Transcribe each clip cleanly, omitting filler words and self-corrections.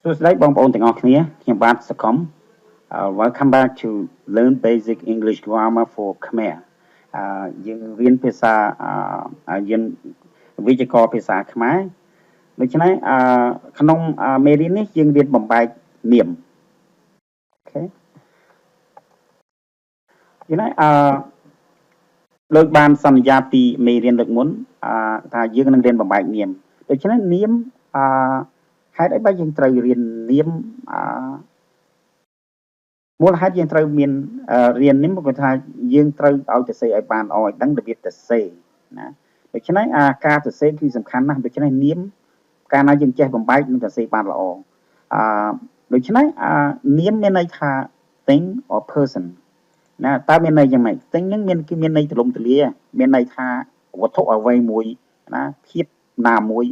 So today,បងប្អូនទាំងអស់គ្នាខ្ញុំបាទសកុំ welcome back to learn basic English grammar for Khmer យើងរៀនភាសាយើងវិជ្ជាករភាសាខ្មែរដូច្នេះក្នុងមេរៀននេះយើងរៀនបំបែកនាមអូខេយល់ទេដោយបានសន្យាពីមេរៀនលើកមុនថាយើងនឹងរៀនបំបែកនាមដូច្នេះនាមហេតុអីបើយើងត្រូវរៀននាមមូលហេតុយើងត្រូវមានរៀននេះមកគាត់ថាយើងត្រូវឲ្យទៅសេឲ្យបានឲ្យដឹងរបៀបទៅសេណាដូច្នេះការទៅសេគឺសំខាន់ណាស់ដូច្នេះនាមកាលណាយើងចេះបំបែកនឹងទៅសេបានល្អដូច្នេះនាមមានន័យថា thing or person ណាតើមានន័យយ៉ាងម៉េច thing ហ្នឹងមានន័យទូលំទូលាយមានន័យថាវត្ថុអ្វីមួយណាភាពណាមួយ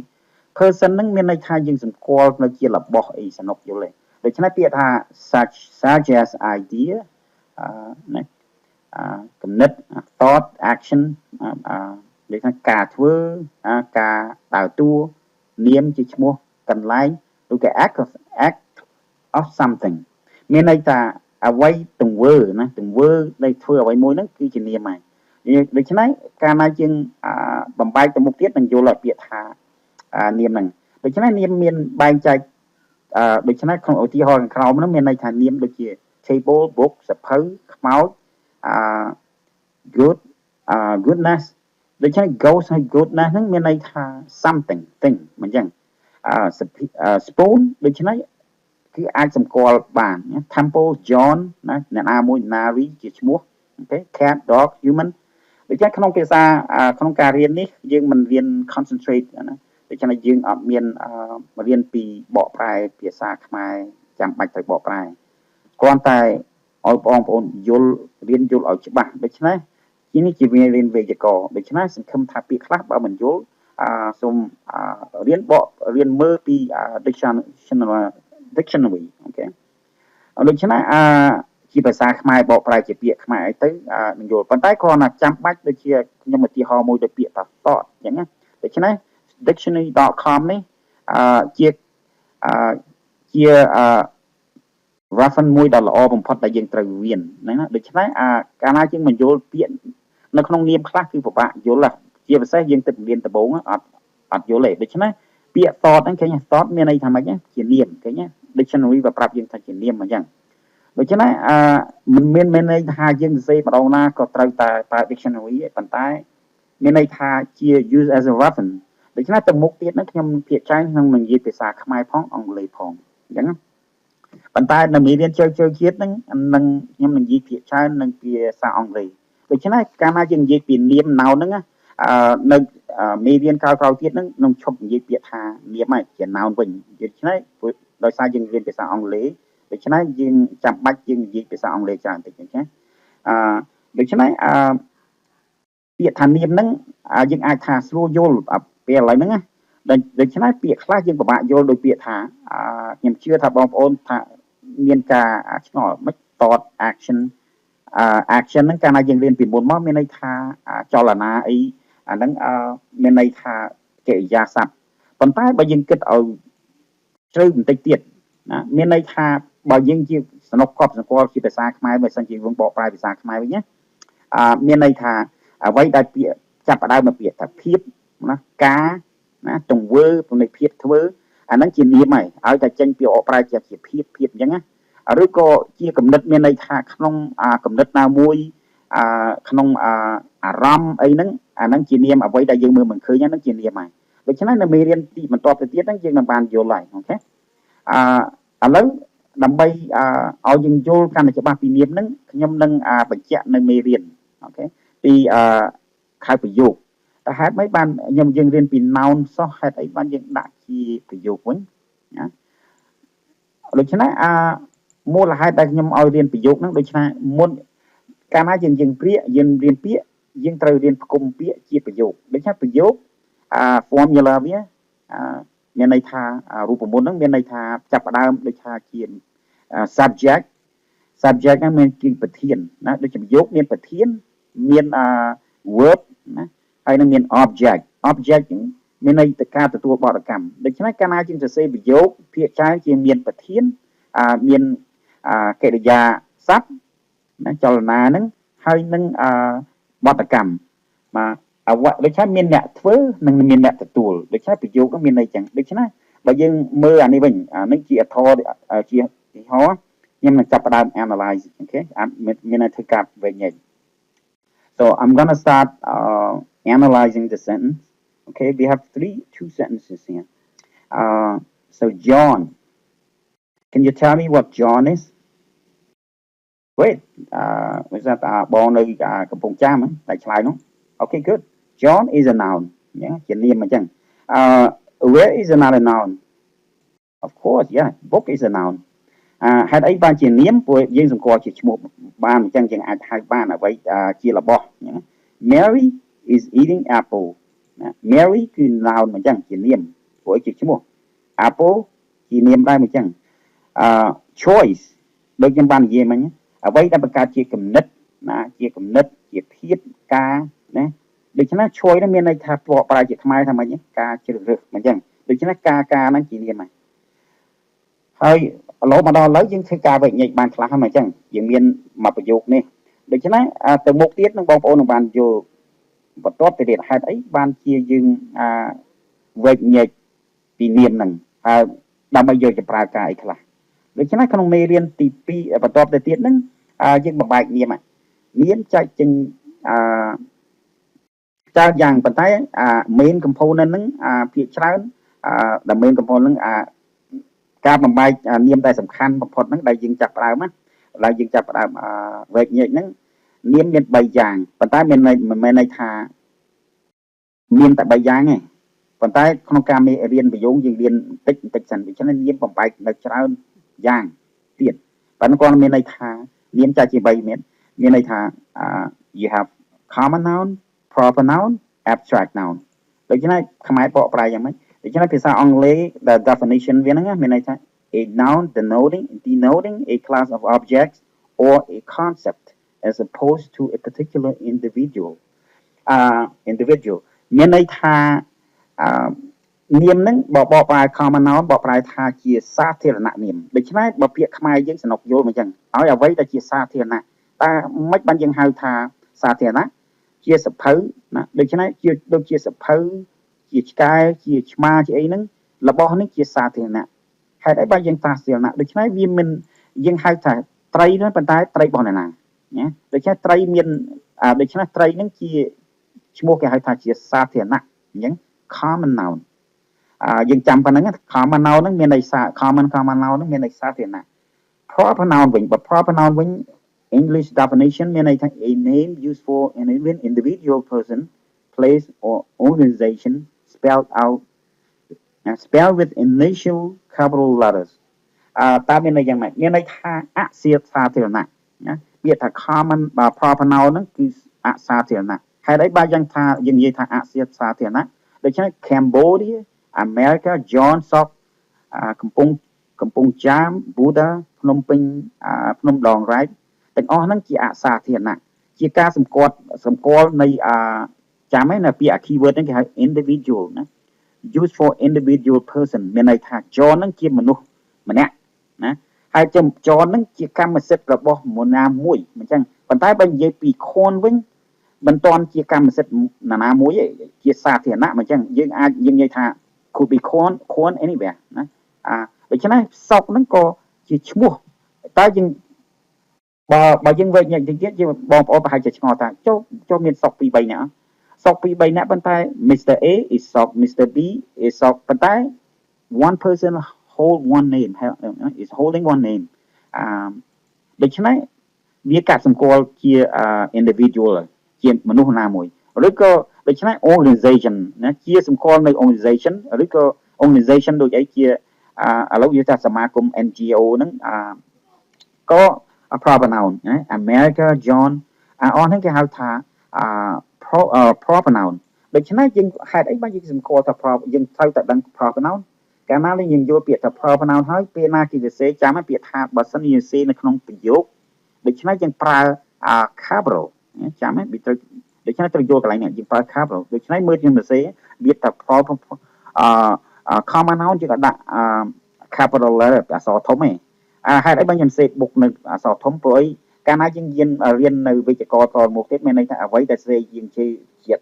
person ហ្នឹងមានន័យថាយើងសម្គាល់នៅជារបស់អីសនុកយល់ទេដូច្នេះពាក្យថា such as idea ណាគំនិត thought action ដូចថាការធ្វើការដើរតួនាមជាឈ្មោះកន្លែងឬក៏ act of something មានន័យថាអ្វីទង្វើណាទង្វើនៃធ្វើអ្វីមួយហ្នឹងគឺជានាមហើយដូច្នេះកាលណាយើងបំបែកទៅមុខទៀតនឹងយល់ឲ្យពាក្យថានាមហ្នឹងដូច្នេះនាមមានបែងចែកដូច្នេះក្នុងឧទាហរណ៍ខាងក្រោមហ្នឹងមានន័យថានាមដូចជា table book សភៅខ្មោចgood goodness ដូច្នេះ ghost ហើយ goodness ហ្នឹងមានន័យថា something thing មិនចឹងspoon ដូច្នេះគឺអាចសម្គាល់បាន temple John ណាអ្នកណាមួយ Nari ជាឈ្មោះអូខេ cat dog human ដូច្នេះក្នុងភាសាក្នុងការរៀននេះយើងមិនរៀន concentrate ណាដូច្នេះយើងអត់មានរៀនពីបកប្រែភាសាខ្មែរចាំបាច់ទៅបកប្រែគ្រាន់តែឲ្យបងប្អូនយល់រៀនយល់ឲ្យច្បាស់ដូច្នេះនេះជាវារៀនវេយ្យាករណ៍ដូច្នេះសង្ឃឹមថាពាក្យខ្លះបើមិនយល់សូមរៀនមើលពី dictionary អូខេដូច្នេះជាភាសាខ្មែរបកប្រែជាពាក្យខ្មែរអីទៅនឹងយល់ប៉ុន្តែគ្រាន់តែចាំបាច់ដូចជាខ្ញុំឧទាហរណ៍មួយទៅពាក្យថា thought អញ្ចឹងណាដូច្នេះ dictionary.com នេះជា reference មួយដ៏ល្អបំផុតដែលយើងត្រូវរៀនណាដូច្នេះកាលណាយើងមិនយល់ពាក្យនៅក្នុងនាមខ្លះគឺពិបាកយល់ជាពិសេសយើងទៅរៀនដំបូងអត់យល់ទេដូច្នេះពាក្យ thought ហ្នឹងឃើញ thought មានន័យថាម៉េចជានាមឃើញ dictionary វាប្រាប់យើងថាជានាមអញ្ចឹងដូច្នេះមិនមានន័យថាយើងសរសេរម្ដងណាក៏ត្រូវតែប្រើ dictionary ទេប៉ុន្តែមានន័យថាជា use as a reference ដូច្នេះទៅមុខទៀតហ្នឹងខ្ញុំភាគច្រើនក្នុងនឹងនិយាយភាសាខ្មែរផងអង់គ្លេសផងអញ្ចឹងប៉ុន្តែនៅមេរៀនជើជាតិហ្នឹងនឹងខ្ញុំនឹងនិយាយភាគច្រើននឹងភាសាអង់គ្លេសដូច្នេះកាលណាយើងនិយាយពីនាម noun ហ្នឹងនៅមេរៀនក្រោយៗទៀតហ្នឹងខ្ញុំឈប់និយាយពាក្យថានាមហើយជា noun វិញដូច្នេះដោយសារយើងរៀនភាសាអង់គ្លេសដូច្នេះយើងចាំបាច់យើងនិយាយភាសាអង់គ្លេសច្រើនតិចអញ្ចឹងដូច្នេះពាក្យថានាមហ្នឹងយើងអាចថាស្រួលយល់ពេលឥឡូវហ្នឹងណាដូច្នេះពាក្យខ្លះយើងពិបាកយល់ដោយពាក្យថាខ្ញុំជឿថាបងប្អូនថាមានការឆ្ងល់មិន thought action action ហ្នឹងកាលណាយើងរៀនពីមុនមកមានន័យថាចលនាអីអាហ្នឹងមានន័យថាកិរិយាសព្ទប៉ុន្តែបើយើងគិតឲ្យជ្រៅបន្តិចទៀតណាមានន័យថាបើយើងជាសនុកកប់សង្កល់ជាភាសាខ្មែរបើសិនជាយើងបកប្រែភាសាខ្មែរវិញណាមានន័យថាអ្វីដែលពាក្យចាប់ផ្ដើមមកពាក្យថាភាពណាការណាទង្វើនៃភាពធ្វើអាហ្នឹងជានាមហើយឲ្យតែចេញពីអបប្រែជាភាពអញ្ចឹងណាឬក៏ជាគំនិតមានន័យថាក្នុងគំនិតណាមួយក្នុងអារម្មណ៍អីហ្នឹងអាហ្នឹងជានាមអ្វីដែលយើងមើលមិនឃើញហ្នឹងជានាមហើយដូច្នេះនៅមេរៀនទីបន្តទៅទៀតហ្នឹងយើងនឹងបានយល់ហើយអូខេឥឡូវដើម្បីឲ្យយើងយល់កាន់តែច្បាស់ពីនាមហ្នឹងខ្ញុំនឹងបញ្ជាក់នៅមេរៀនអូខេពីខៅប្រយោគតែហេតុម៉េចបានយើងរៀនពី noun សោះហេតុអីបានយើងដាក់ជាប្រយោគវិញណាដូច្នេះមូលហេតុដែលខ្ញុំឲ្យរៀនប្រយោគហ្នឹងដូច្នេះមុនកាលណាយើងរៀនពាក្យយើងត្រូវរៀនផ្គុំពាក្យជាប្រយោគដូច្នេះប្រយោគformula វាមានន័យថារូបមន្តហ្នឹងមានន័យថាចាប់ផ្ដើមដូចថាជា subject ហ្នឹងមានជាប្រធានណាដូចជាប្រយោគមានប្រធានមានverb ណាហើយនឹងមាន object មានន័យទៅការទទួលបដកម្មដូច្នេះកាលណាយើងសរសេរប្រយោគភាគច្រើនជាមានប្រធានមានកិរិយាសព្ទណាចលនាហ្នឹងហើយនឹងបដកម្មបាទដូច្នេះមានអ្នកធ្វើនិងមានអ្នកទទួលដូច្នេះប្រយោគមានន័យចឹងដូច្នេះបើយើងមើលអានេះវិញអានេះជាអធរជាទីហោខ្ញុំនឹងចាប់ផ្ដើម analyze អូខេមានន័យធ្វើការវិញញែក so I'm going to start analyzing the sentence okay we have two sentences here so John can you tell me what John is wait is that បងនៅកំពង់ចាមតែឆ្លើយនោះ okay good John is a noun ជានាមអញ្ចឹងwhere is another noun of course yeah book is a noun ហេតុអីបានជានាមព្រោះយើងសម្គាល់ជាឈ្មោះបានអញ្ចឹងយើងអាចហៅបានអ្វីជារបស់ Mary is eating apple ណា Mary គឺ noun អញ្ចឹងជានាមព្រោះជាឈ្មោះ apple ជានាមដែរអញ្ចឹងchoice ដូចខ្ញុំបាននិយាយមិញអ្វីដែលបង្កើតជាគំនិតណាជាគំនិតជាភាពការណាដូច្នេះ choice នេះមានន័យថាបកប្រែជាខ្មែរថាម៉េចការជ្រើសរើសអញ្ចឹងដូច្នេះការហ្នឹងជានាមហ្នឹងហើយឥឡូវមកដល់ឥឡូវយើងធ្វើការវិញ្ញាណបានខ្លះហ្នឹងអញ្ចឹងយើងមានមួយប្រយោគនេះដូច្នេះទៅមុខទៀតនឹងបងប្អូននឹងបានយល់បន្ទាប់ទៅទៀតហេតុអីបានជាយើងវិញ្ញាណពីនាមហ្នឹងហើយដើម្បីយកទៅប្រើការអីខ្លះដូច្នេះក្នុងមេរៀនទី2បន្ទាប់ទៅទៀតហ្នឹងយើងបំបែកនាមនាមចែកចេញចែកយ៉ាងប៉ុន្តែmain component ហ្នឹងភាគច្រើនដែល main component ហ្នឹងការបំបែកនាមតែសំខាន់បំផុតហ្នឹងដែលយើងចាប់ផ្ដើមណាដែលយើងចាប់ផ្ដើមវេកញែកហ្នឹងនាមមាន3យ៉ាងប៉ុន្តែមិនមែនន័យថាមានតែ3យ៉ាងទេប៉ុន្តែក្នុងការរៀនប្រយោគយើងរៀនបន្តិចសិនដូច្នេះនាមបំបែកនៅច្រើនយ៉ាងទៀតប៉ុន្តែគាត់មានន័យថានាមចែកជា3មានន័យថា you have common noun proper noun abstract noun ដូច្នេះខ្មែរបកប្រែយ៉ាងម៉េចដូច្នេះភាសាអង់គ្លេស the definition វាហ្នឹងមានន័យថា a noun denoting a class of objects or a concept as opposed to a particular individual មានន័យថានាមហ្នឹងបកប្រែ common noun បកប្រែថាជាសាធារណនាមដូច្នេះបើពាក្យខ្មែរយើងសំណុកយល់មកអញ្ចឹងឲ្យអ្វីដែលជាសាធារណៈតើមិនបានយើងហៅថាសាធារណៈជាសភៅណាដូច្នេះជាដូចជាសភៅជាឆ្កែជាឆ្មាជាអីហ្នឹងរបស់នេះជាសាធារណៈហេតុអីបើយើងសាធារណៈដូច្នេះវាមិនយើងហៅថាត្រីហ្នឹងប៉ុន្តែត្រីរបស់អ្នកណាណាដូច្នេះត្រីមានដូច្នេះត្រីហ្នឹងជាឈ្មោះគេហៅថាជាសាធារណៈអញ្ចឹង common noun យើងចាំប៉ុណ្្នឹង common noun ហ្នឹងមានន័យcommon noun ហ្នឹងមានន័យសាធារណៈ proper noun វិញបើ proper noun វិញ English definition មានន័យថា a name used for an individual person place or organization spelled with initial capital letters តើមានន័យយ៉ាងម៉េចមានន័យថាអសាធារណៈណាពាក្យថា common proper noun ហ្នឹងគឺអសាធារណៈហេតុអីបើយ៉ាងថាយើងនិយាយថាអសាធារណៈដូច្នេះ Cambodia America John Sok កំពង់ចាម Buddha ភ្នំពេញភ្នំដងរ៉ែកទាំងអស់ហ្នឹងជាអសាធារណៈជាការសម្គាល់នៃចាំឯណាពាក្យ keyword ហ្នឹងគេហៅ individual ណា used for individual person មានន័យថា John ហ្នឹងជាមនុស្សម្នាក់ណាហើយJohn ហ្នឹងជាកម្មសិទ្ធិរបស់នរណាមួយអញ្ចឹងប៉ុន្តែបើនិយាយពី Khon វិញមិនតាន់ជាកម្មសិទ្ធិនរណាមួយទេជាសាធារណៈអញ្ចឹងយើងអាចយើងនិយាយថា could be Khon anywhere ណាដូច្នេះសក់ហ្នឹងក៏ជាឈ្មោះតែយើងបើយើងវិញយ៉ាងទៀតយើងបងប្អូនប្រហែលជាឆ្ងល់ថាចុះមានសក់ពី3នាក់សក់ពី3នាក់ប៉ុន្តែ Mr A is sock Mr B is sock ប៉ុន្តែ one person hold one name is holding one name ដូច្នេះវាកាត់សម្គាល់ជា individual ជាមនុស្សណាមួយឬក៏ដូច្នេះ organization ណាជាសម្គាល់នៅ organization ឬក៏ organization ដូចអីជាឥឡូវនិយាយថាសមាគម NGO ហ្នឹងក៏ proper noun ណា America John អស់ហ្នឹងគេហៅថា proper noun ដូច្នេះយើងហេតុអីបានយើងសម្គាល់ថា proper យើងត្រូវតែដឹង proper noun កាលណាយើងយល់ពាក្យថា proper noun ហើយពេលណាគេសរសេរចាំពាក្យថាបើសិនយើងសរសេរនៅក្នុងប្រយោគដូច្នេះយើងប្រើ capital ចាំវាត្រូវ ដូច្នេះត្រូវយល់កន្លែងនេះយើងប្រើ capital ដូច្នេះមើលជាសរសេរវាតែផលcommon noun យើងក៏ដាក់capital letter អក្សរធំឯងហេតុអីបើខ្ញុំសេបុកនៅអក្សរធំព្រោះអីកាលណាយើងរៀននៅវិជ្ជាករតមកទៀតមានន័យថាអ្វីដែលសេយើងជា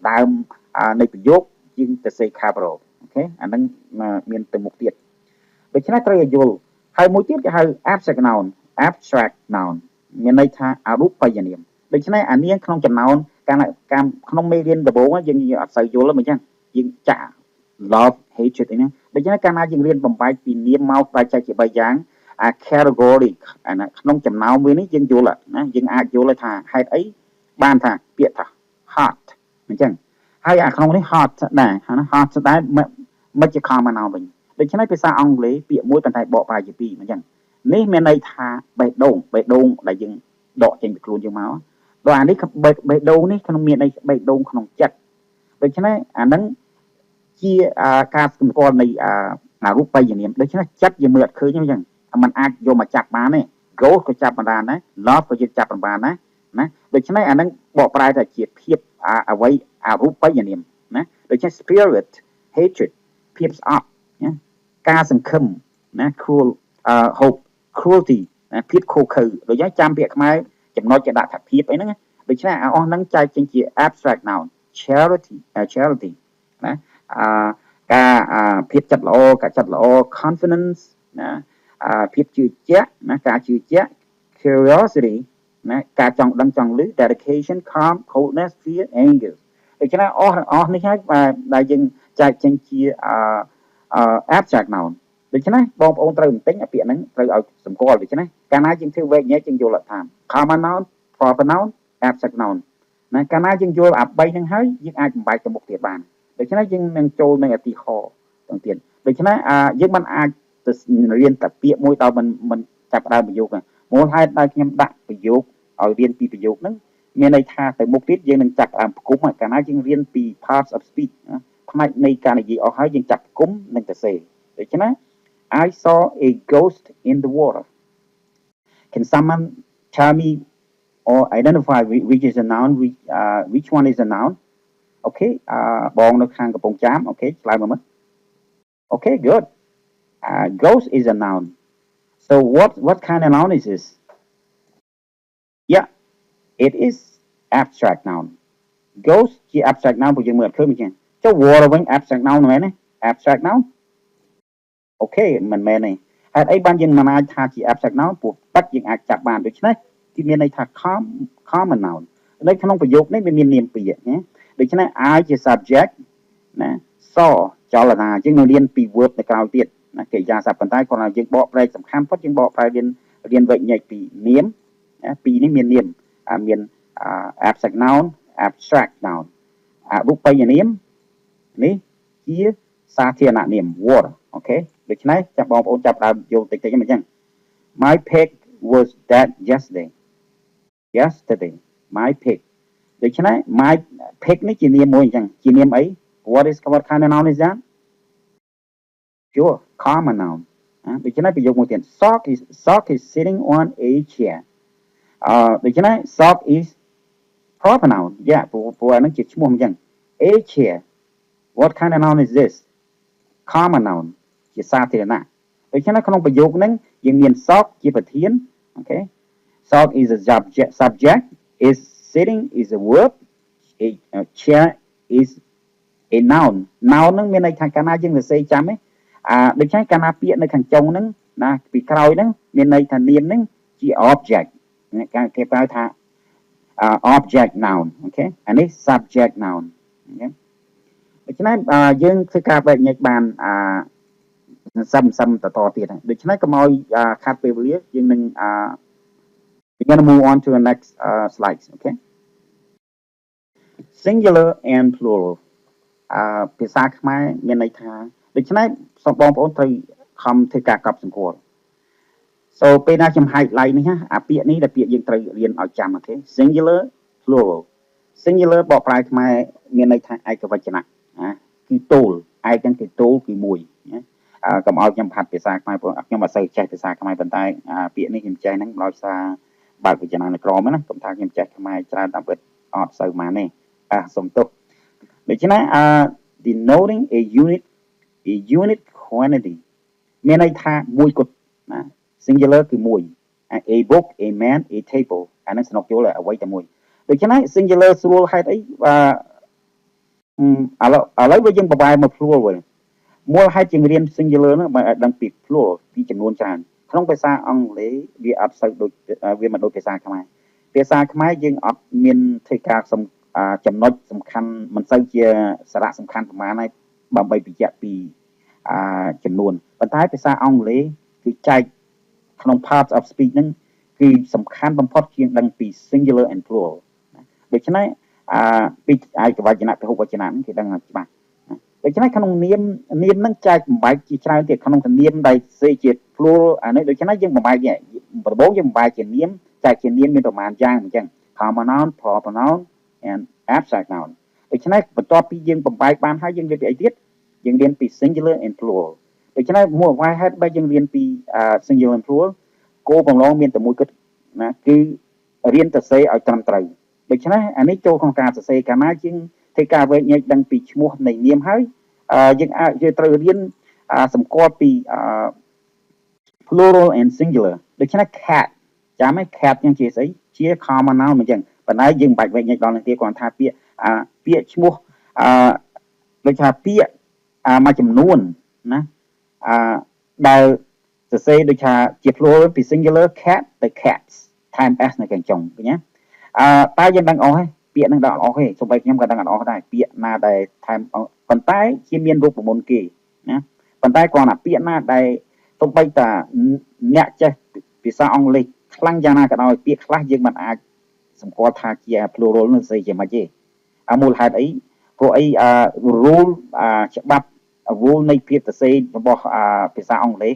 ដើមនៃប្រយោគយើងទៅសេ capital អូខេអាហ្នឹងមានទៅមុខទៀតដូច្នេះត្រូវឲ្យយល់ហើយមួយទៀតគេហៅ abstract noun មានន័យថាអរូបិយនាមដូច្នេះអានាមក្នុងចំណោមការក្នុងមេរៀនដំបូងយើងអត់សូវយល់ទេមិនចឹងយើងចាក់ love hatred អីហ្នឹងដូច្នេះកាលណាយើងរៀនបំបែកពីនាមមកបែកចែកជា3យ៉ាងcategory ក្នុងចំណោមវានេះយើងយល់ណាយើងអាចយល់ថាហេតុអីបានថាពាក្យថា heart អញ្ចឹងហើយក្នុងនេះ heart ដែរ heart ដែរមិនជា common noun វិញដូច្នេះភាសាអង់គ្លេសពាក្យមួយប៉ុន្តែបកប្រែជាពីរអញ្ចឹងនេះមានន័យថាបេះដូងដែលយើងដកចេញពីខ្លួនយើងមកដល់អានេះបេះដូងនេះក្នុងមានន័យបេះដូងក្នុងចិត្តដូច្នេះអានឹងជាការសម្គាល់នៃអរូបិយនាមដូច្នេះចិត្តយើងមើលអត់ឃើញទេអញ្ចឹងมันអាចយកមកចាប់បានទេ ghost ក៏ចាប់បានដែរ love ក៏យើងចាប់បានដែរណាដូច្នេះអានឹងបកប្រែថាជាភាពអ្វីអរូបិយនាមណាដូច្នេះ spirit hatred ភាពស្អប់ណាការសង្ឃឹមណា cruel hope cruelty ភាពខូខើដូចយ៉ាងចាំពាក្យខ្មែរចំណុចគេដាក់ថាភាពអីហ្នឹងដូច្នេះអស់ហ្នឹងចែកចេញជា abstract noun charity ណាការភាពចិត្តល្អការចិត្តល្អ confidence ណាភាពជឿជាក់ណាការជឿជាក់ curiosity ណាការចង់ដឹងចង់ឮ dedication calm coldness fear anger ដូច្នេះអស់នេះហើយដែលយើងចែកចេញជាabstract noun ដូច្នេះបងប្អូនត្រូវបន្ទិញពាក្យហ្នឹងត្រូវឲ្យសម្គាល់ដូច្នេះកាលណាយើងធ្វើវែកញែកយើងយល់ថា common noun proper noun abstract noun ណាកាលណាយើងយល់អា3ហ្នឹងហើយយើងអាចបំបែកទៅមុខទៀតបានដូច្នេះយើងនឹងចូលនៅឧទាហរណ៍ទាំងទៀតដូច្នេះយើងមិនអាចទៅរៀនតែពាក្យមួយដល់មិនចាប់ដើមប្រយោគទេមូលហេតុដែលខ្ញុំដាក់ប្រយោគឲ្យរៀនពីប្រយោគហ្នឹងមានន័យថាទៅមុខទៀតយើងនឹងចាប់ដើមប្រគំកាលណាយើងរៀនពី parts of speech ផ្នែកនៃការនិយាយអស់ហើយយើងចាប់ប្រគំនិងទៅសេដូច្នេះ I saw a ghost in the water. Can someone tell me or identify which is a noun, which one is a noun? Okay, បងនៅខាងកំពង់ចាម okay ឆ្លើយមកមើល Okay, good. Ghost is a noun. So what kind of noun is this? Yeah, it is abstract noun. Ghost ជា abstract noun ពួកយើងមើលអត់ឃើញមិនចឹងចុះ water វិញ abstract noun មែនទេ abstract nounអូខេមិនមែនទេហេតុអីបានយើងមិនអាចថាជា abstract noun ព្រោះទឹកយើងអាចចាប់បានដូច្នេះគឺមានន័យថា common noun នៅក្នុងប្រយោគនេះវាមាននាមពាក្យណាដូច្នេះ I ជា subject ណា saw ចលនាយើងនឹងរៀនពី verb នៅក្រៅទៀតណាកិរិយាសព្ទប៉ុន្តែគ្រាន់តែយើងបកប្រែសំខាន់ប៉ុតយើងបកប្រែរៀនវែកញែកពីនាមពីរនេះមាននាមមាន abstract noun abstract noun រូបិយនាមនេះជាសាធារណនាម water អូខេដូច្នេះចាប់បងប្អូនចាប់ដើមយកតិចៗមិនចឹង My pig was dead yesterday my pig ដូច្នេះ my pig នេះជានាមមួយអញ្ចឹងជានាមអី what kind of noun is that sure common noun ដូច្នេះប្រយោគមួយទៀត sock is sitting on a chair ដូច្នេះ sock is proper noun ព្រោះអានឹងជាឈ្មោះអញ្ចឹង a chair what kind of noun is this common noun ជាសាធារណៈដូច្នេះក្នុងប្រយោគហ្នឹងយើងមាន sock ជាប្រធានអូខេ sock is a subject is sitting is a verb a chair is a noun ហ្នឹងមានន័យថាកាលណាយើងសរសេរចាំទេដូច្នេះកាលណាពាក្យនៅខាងចុងហ្នឹងណាពីក្រោយហ្នឹងមានន័យថានាមហ្នឹងជា object គេប្រើថា object noun អូខេអានេះ subject noun អូខេដូច្នេះយើងធ្វើការបែកញែកបានសំតទៀតដូច្នេះកុំឲ្យខាត់ពេលវេលាយើងនឹងwe're going to move on to the next slides okay singular and plural ភាសាខ្មែរមានន័យថាដូច្នេះសូមបងប្អូនត្រូវខំធ្វើការកប់សម្គាល់ so ពេលណាខ្ញុំ highlight នេះអាពាក្យនេះដែលពាក្យយើងត្រូវរៀនឲ្យចាំអូខេ singular plural singular បកប្រែខ្មែរមានន័យថាឯកវចនៈគឺតូលឯកហ្នឹងគឺតូលគឺមួយណាកុំឲ្យខ្ញុំផាត់ភាសាខ្មែរព្រោះខ្ញុំអត់សូវចេះភាសាខ្មែរប៉ុន្តែពាក្យនេះខ្ញុំចេះហ្នឹងដោយសារបើកវចនានុក្រមណាកុំថាខ្ញុំចេះខ្មែរច្រើនតាមពិតអត់សូវម៉ានទេ សំទោសដូច្នេះdenoting a unit quantity មានន័យថាមួយគត់ណា singular គឺមួយ a book a man a table អានេះស្នុកយល់អ្វីតែមួយដូច្នេះ singular ស្រួលហេតុអីឥឡូវយើងបបាយមក plural វិញមូលហេតុជាងរៀន singular ហ្នឹងបើឲ្យដឹងពី plural ពីចំនួនច្រើនក្នុងភាសាអង់គ្លេសវាអត់សូវដូចវាមិនដូចភាសាខ្មែរភាសាខ្មែរយើងអត់មានធ្វើការចំណុចសំខាន់មិនសូវជាសារៈសំខាន់ប្រហែលហើយដើម្បីបញ្ជាក់ពីចំនួនប៉ុន្តែភាសាអង់គ្លេសគឺចែកក្នុង parts of speech ហ្នឹងគឺសំខាន់បំផុតជាងដឹងពី singular and plural ដូច្នេះពីឯកវចនៈពហុវចនៈហ្នឹងគេដឹងច្បាស់ដូច្នេះក្នុងនាមហ្នឹងចែកបំបែកជាច្រើនទៀតក្នុងនាមដែលសេជា plural អានេះដូច្នេះយើងបំបែកដំបូងយើងបំបែកជានាមចែកជានាមមានប្រមាណយ៉ាងអញ្ចឹង common noun proper noun and abstract noun ដូច្នេះបន្ទាប់ពីយើងបំបែកបានហើយយើងរៀនពីអីទៀតយើងរៀនពី singular and plural ដូច្នេះមួយអ្វីហេតុបើយើងរៀនពី singular and plural គោលបំណងមានតែមួយគត់ណាគឺរៀនទៅសេឲ្យត្រឹមត្រូវដូច្នេះអានេះចូលក្នុងការសរសេរកាលណាយើងធ្វើការវែកញែកដឹងពីឈ្មោះនៃនាមហើយយើងត្រូវរៀនសម្គាល់ពី plural and singular ដូច្នេះ cat ចាំឯ cat យ៉ាងជាស្អីជា common noun អញ្ចឹងប៉ុន្តែយើងមិនបាច់វែកញែកដល់នឹងទៀតគ្រាន់ថាពាក្យឈ្មោះដូចថាពាក្យមួយចំនួនណាដែលសរសេរដូចថាជា plural ពី singular cat ទៅ cats ថែម s នៅខាងចុងឃើញទេតែយើងដឹងអស់ហើយពាក្យហ្នឹងដឹងអស់ទេសូម្បីខ្ញុំក៏ដឹងអស់ដែរពាក្យណាដែលថែមប៉ុន្តែជាមានរូបមន្តគេណាប៉ុន្តែគ្រាន់តែពាក្យណាដែលសូម្បីតែអ្នកចេះភាសាអង់គ្លេសខ្លាំងយ៉ាងណាក៏ដោយពាក្យខ្លះយើងមិនអាចសម្គាល់ថាជា plural នឹងស្អីជាមិនទេមូលហេតុអីព្រោះអីrule ច្បាប់ rule នៃភាពសរសេររបស់ភាសាអង់គ្លេស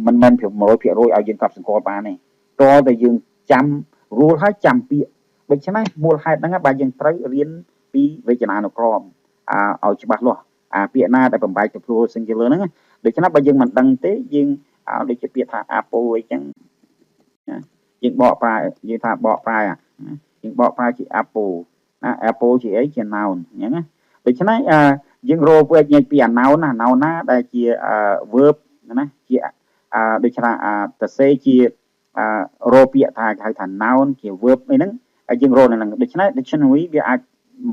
មិនមែន 100% ឲ្យយើងកត់សម្គាល់បានទេតើតែយើងចាំ rule ហើយចាំពាក្យដូច្នេះមូលហេតុហ្នឹងបើយើងត្រូវរៀនពីវេចនានុក្រមឲ្យច្បាស់លាស់ពាក្យណាដែលបំបែកទៅ plural singular ហ្នឹងដូច្នេះបើយើងមិនដឹងទេយើងដូចជាពាក្យថា apple អីចឹងយើងបកប្រែយើងថាបកប្រែយើងបកប្រែជា apple apple ជាអីជា noun អញ្ចឹងណាដូច្នេះយើងរកវេចញែកពី noun ណា noun ណាដែលជា verb ណាជាដូចថាទៅសេជារកពាក្យថាហៅថា noun ជា verb អីហ្នឹងហើយយើងរកនៅហ្នឹងដូច្នេះ dictionary វាអាច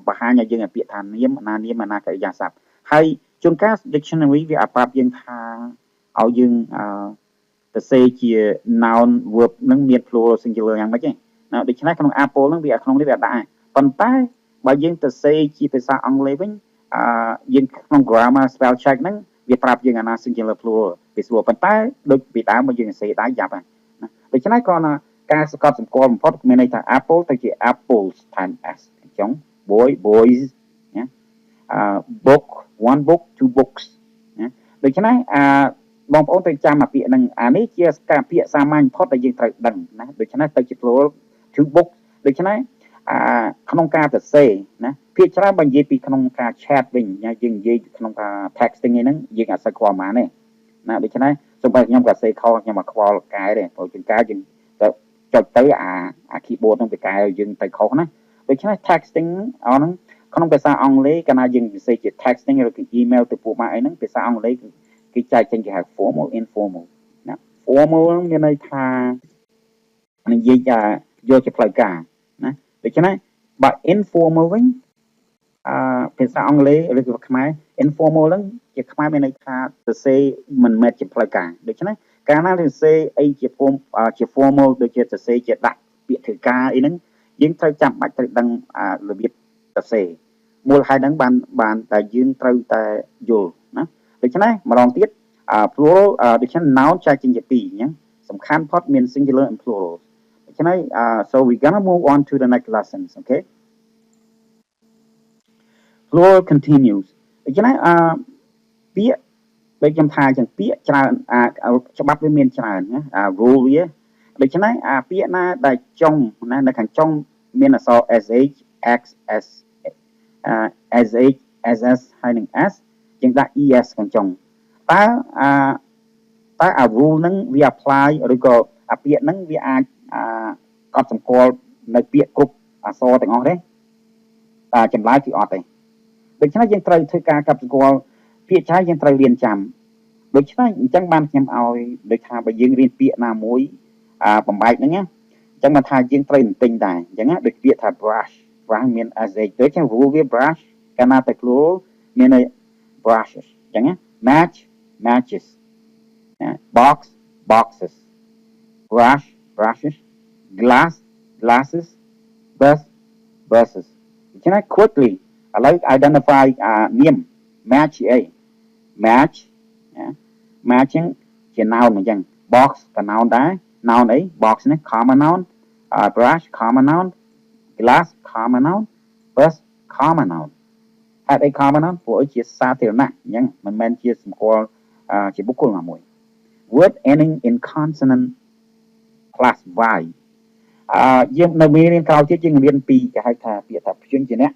បង្ហាញឲ្យយើងពាក្យថានាមណាកិរិយាសព្ទហើយជួនកាល dictionary វាអាចប្រាប់យើងថាឲ្យយើងទៅសេជា noun verb ហ្នឹងមាន plural singular យ៉ាងម៉េចទេណាដូច្នេះក្នុង apple ហ្នឹងវាក្នុងនេះវាដាក់ប៉ុន្តែបើយើងទៅសេជាភាសាអង់គ្លេសវិញយើងក្នុង grammar spell check ហ្នឹងវាប្រាប់យើងអាណា singular plural វាស្រួលប៉ុន្តែដូចពីដើមមកយើងសេដៃយ៉ាប់ហើយណាដូច្នេះគ្រាន់តែការសង្កត់សម្គាល់បំផុតមានន័យថា apple ទៅជា apples ថែម s អញ្ចឹង boys ណា book one book two books ណាដូច្នេះបងប្អូនត្រូវចាំពាក្យហ្នឹងអានេះជាពាក្យសាមញ្ញបំផុតដែលយើងត្រូវដឹងណាដូច្នេះទៅជា plural two books ដូច្នេះក្នុងការសរសេរណាភាគច្រើនបើនិយាយពីក្នុងការ chat វិញយើងនិយាយក្នុងការ texting ហ្នឹងយើងអត់សូវខ្វល់ប៉ុន្មានទេណាដូច្នេះសូម្បីខ្ញុំក៏សេខុសខ្ញុំមកខ្វល់កែដែរព្រោះជួនកាលយើងទៅចុចទៅអា keyboard ហ្នឹងវាកែយើងទៅខុសណាដូច្នេះ texting ហ្នឹងក្នុងភាសាអង់គ្លេសកាលណាយើងសរសេរជា texting ឬក៏ email ទៅពួកម៉ាក់អីហ្នឹងភាសាអង់គ្លេសគេចែកចេញគេហៅ formal informal ណា formal មានន័យថានិយាយយកជាផ្លូវការណាដូច្នេះបើ informal វិញភាសាអង់គ្លេសឬក៏ខ្មែរ informal ហ្នឹងជាខ្មែរមានន័យថាសរសេរមិនមែនជាផ្លូវការដូច្នេះកាលណាសរសេរអីជា formal ដូចជាសរសេរជាដាក់ពាក្យធ្វើការអីហ្នឹងយើងត្រូវចាំបាច់ត្រូវដឹងរបៀបសរសេរមូលហេតុហ្នឹងបានតែយើងត្រូវតែយល់ណាដូច្នេះម្ដងទៀតplural ដូច្នេះ noun ចែកចេញជាពីរអញ្ចឹងសំខាន់ផុតមាន singular and pluralដូច្នេះso we gonna move on to the next lessons okay plural continues ដូច្នេះពាក្យដូចខ្ញុំថាអញ្ចឹងពាក្យច្រើនច្បាប់វាមានច្រើនណាrule វាដូច្នេះពាក្យណាដែលចុងណានៅខាងចុងមានអក្សរ sh x s sh ss ហើយនឹង s យើងដាក់ es ខាងចុងតើrule ហ្នឹងវា apply ឬក៏ពាក្យហ្នឹងវាអាចកត់សម្គាល់នៅពាក្យគ្រប់អក្សរទាំងអស់ទេ ចម្លើយគឺអត់ទេដូច្នេះយើងត្រូវធ្វើការកັບស្គាល់ពាក្យឆាយយើងត្រូវរៀនចាំដូច្នេះអញ្ចឹងបានខ្ញុំឲ្យដូចថាបើយើងរៀនពាក្យណាមួយបំបែកហ្នឹងណាអញ្ចឹងមកថាយើងត្រូវទិញដែរអញ្ចឹងណាដូចពាក្យថា brush brush មាន sh ដូចចឹង rule វា brush កាលណាតែ plural មានន័យ brushes អញ្ចឹងណា match matches box boxes brush brushes glass glasses bus buses អញ្ចឹង quickly ឥឡូវ identify នាម match អី match matching ជា noun អញ្ចឹង box ក៏ noun ដែរ noun អី box នេះ common noun brush common noun glass common noun bus common noun ហេតុអី common noun ព្រោះជាសាធារណៈអញ្ចឹងមិនមែនជាសម្គាល់ជាបុគ្គលណាមួយ word ending in consonant plus y យើងនៅមេរៀនក្រោយទៀតយើងរៀនពីគេហៅថាពាក្យថាព្យញ្ជនៈណា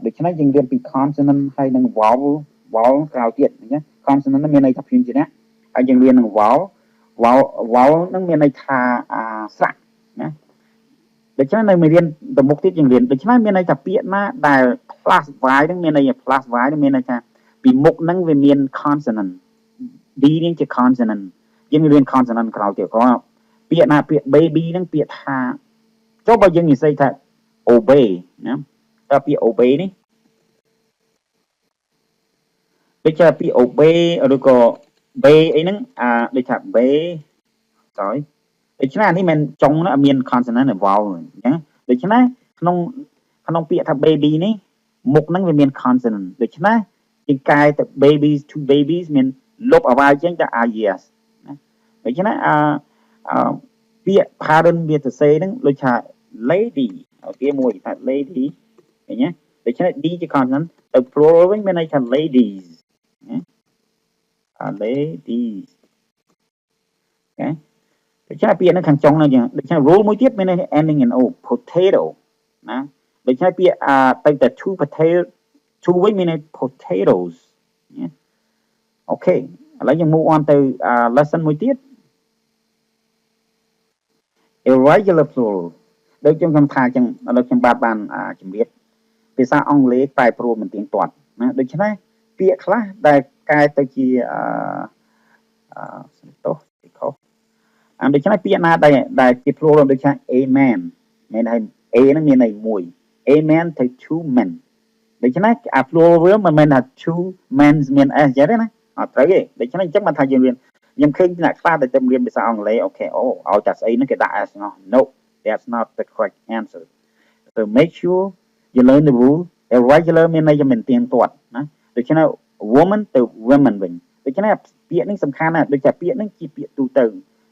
ដូច្នេះយើងរៀនពី consonant ហើយនិង vowel ក្រោយទៀតណា consonant មានន័យថាព្យញ្ជនៈហើយយើងរៀននឹង vowel នឹងមានន័យថាស្រៈណាដូច្នេះនៅមេរៀនទៅមុខទៀតយើងរៀនដូច្នេះមានន័យថាពាក្យណាដែល plus y នឹងមានន័យ plus y នឹងមានន័យថាពីមុខនឹងវាមាន consonant d នេះជា consonant យើងរៀន consonant ក្រោយទៀតក៏ពាក្យណាពាក្យ baby ហ្នឹងពាក្យថាចុះបើយើងនិយាយថា obey ណាតើពាក្យ obey នេះដូចជាពាក្យ obey ឬក៏ bay អីហ្នឹងដូចថា bay sorry ដូច្នេះអានេះមិនចុងណាមាន consonant និង vowel អញ្ចឹងដូច្នេះក្នុងពាក្យថា baby នេះមុខហ្នឹងវាមាន consonant ដូច្នេះជាកែទៅ babies to babies មានលុបអវាយចេញទៅ yes ណាដូច្នេះពាក្យ parent វាទៅសេហ្នឹងដូចថា lady គេមួយថា lady ឃើញទេដូច្នេះ d ជា consonant ទៅ plural វិញមានន័យថា ladies ណាladies អូខេដូច្នេះពាក្យហ្នឹងខាងចុងហ្នឹងចឹងដូច្នេះ rule មួយទៀតមានន័យ ending in o potato ណាដូច្នេះពាក្យទៅតែ two potato two វិញមានន័យ potatoes ណាអូខេឥឡូវយើង move on ទៅ lesson មួយទៀត irregular plural ដូចខ្ញុំថាចឹងឥឡូវខ្ញុំបានជំរាបភាសាអង់គ្លេសប្រែប្រួលមិនទៀងទាត់ណាដូច្នេះពាក្យខ្លះដែលកែទៅជាសំទោសទីខុសដូច្នេះពាក្យណាដែលជា plural ដូចថា amen មានន័យ a ហ្នឹងមានន័យមួយ amen ទៅ two men ដូច្នេះplural វាមិនមែនថា two men មាន s ចឹងទេណាអត់ត្រូវទេដូច្នេះអញ្ចឹងបានថាយើងរៀនខ្ញុំឃើញអ្នកខ្លះដែលទៅរៀនភាសាអង់គ្លេសអូខេអូឲ្យតែស្អីហ្នឹងគេដាក់ s ហ្នឹង no that's not the correct answer so make sure you learn the rule irregular មានន័យមិនទៀងទាត់ណាដូច្នេះ woman ទៅ women វិញដូច្នេះពាក្យនេះសំខាន់ណាស់ដូចតែពាក្យនេះជាពាក្យទូទៅ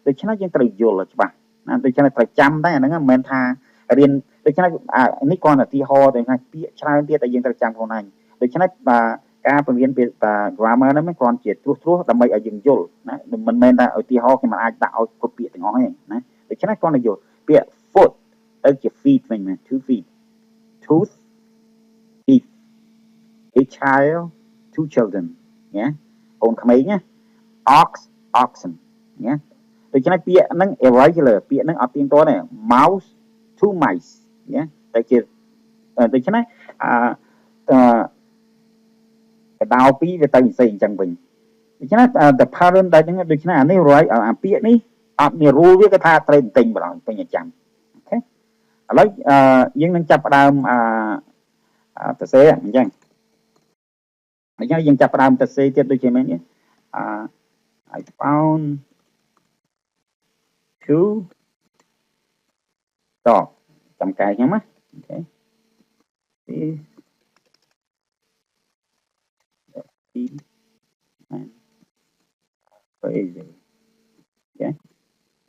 ដូច្នេះយើងត្រូវយល់ឲ្យច្បាស់ណាដូច្នេះត្រូវចាំតែអាហ្នឹងមិនមែនថារៀនដូច្នេះនេះគ្រាន់តែឧទាហរណ៍តែថាពាក្យច្រើនទៀតតែយើងត្រូវចាំខ្លួនឯងដូច្នេះការបង្រៀនពី grammar ហ្នឹងគ្រាន់ជាត្រួសដើម្បីឲ្យយើងយល់ណាមិនមែនថាឧទាហរណ៍ខ្ញុំអាចដាក់ឲ្យគ្រប់ពាក្យទាំងអស់ទេណាដូច្នេះគ្រាន់តែយល់ពាក្យ foot ទៅជា feet វិញណា two feet tooth teeth a child two children ណាកូនក្មេងណា ox oxen ណាដូច្នេះពាក្យហ្នឹង irregular ពាក្យហ្នឹងអត់ទៀងទាត់ទេ mouse two mice ណាតែជាដូច្នេះកដោពីរវាទៅផ្សេងអញ្ចឹងវិញដូច្នេះ the parent ដែលហ្នឹងដូច្នេះអានេះ right ពាក្យនេះអត់មាន rule វាគេថាត្រូវទិញម្ដងពេញឲ្យចាំអូខេឥឡូវយើងនឹងចាប់ផ្ដើមសរសេរអញ្ចឹងយើងចាប់ផ្ដើមសរសេរទៀតដូចជាមែនទេI found two dog ចំកែខ្ញុំណាអូខេ and crazy អូខេ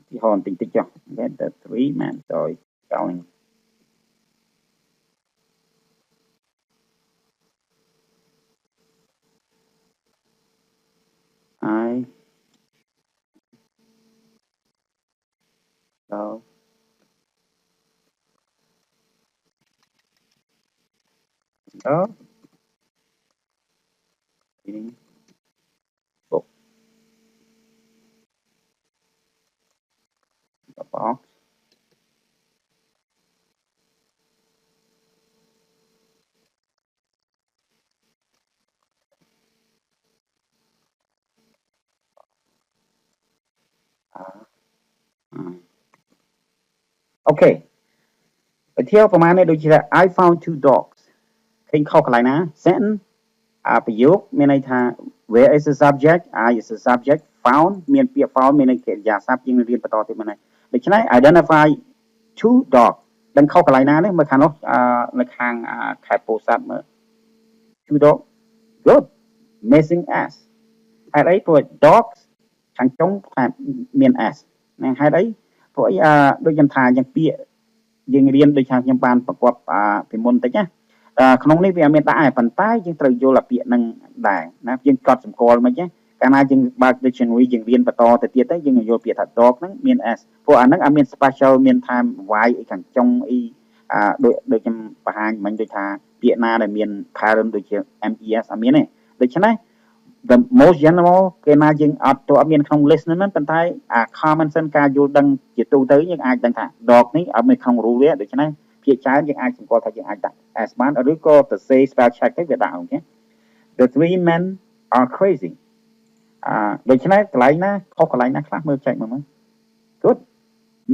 ទីហោបន្តិចចុះ get the three man story going I love reading book the box អូខេឧទាហរណ៍ប្រមាណនេះដូចជា I found two dogs ឃើញខុសកន្លែងណា sentence ប្រយោគមានន័យថា where is the subject I is the subject found មានពាក្យ found មានន័យកិរិយាសព្ទយើងរៀនបន្តទៀតមកនេះដូច្នេះ identify two dog ដឹងខុសកន្លែងណានេះមើលខាងនោះនៅខាងខែពោធិ៍សាត់មើល two dog good missing s ហេតុអីព្រោះ dogs ខាងចុងថាមាន s ហ្នឹងហេតុអីព្រោះអីដូចខ្ញុំថាយ៉ាងពាក្យយើងរៀនដូចថាខ្ញុំបានប្រកបពីមុនតិចណាក្នុងនេះវាអត់មានដាក់ឯប៉ុន្តែយើងត្រូវយល់ពាក្យហ្នឹងដែរណាយើងកត់សម្គាល់មិនចឹងកាលណាយើងបើក dictionary យើងរៀនបន្តទៅទៀតទៅយើងយល់ពាក្យថា dog ហ្នឹងមាន s ព្រោះអាហ្នឹងអត់មាន special មានថា y អីខាងចុងអីដូចខ្ញុំបង្ហាញមិញដូចថាពាក្យណាដែលមាន parent ដូចជា mes អត់មានទេដូច្នេះ the most general គេណាយើងអត់មានក្នុង list ហ្នឹងប៉ុន្តែ common sense ការយល់ដឹងជាទូទៅយើងអាចដឹងថា dog នេះអត់មានក្នុង rule ទេដូច្នេះភាគច្រើនយើងអាចសម្គាល់ថាយើងអាចដាក់ s បានឬក៏ទៅ say spell check ទៅវាដាក់អូខេ the three men are crazy ដូច្នេះកន្លែងណាខុសកន្លែងណាខ្លះមើលចែកមើល good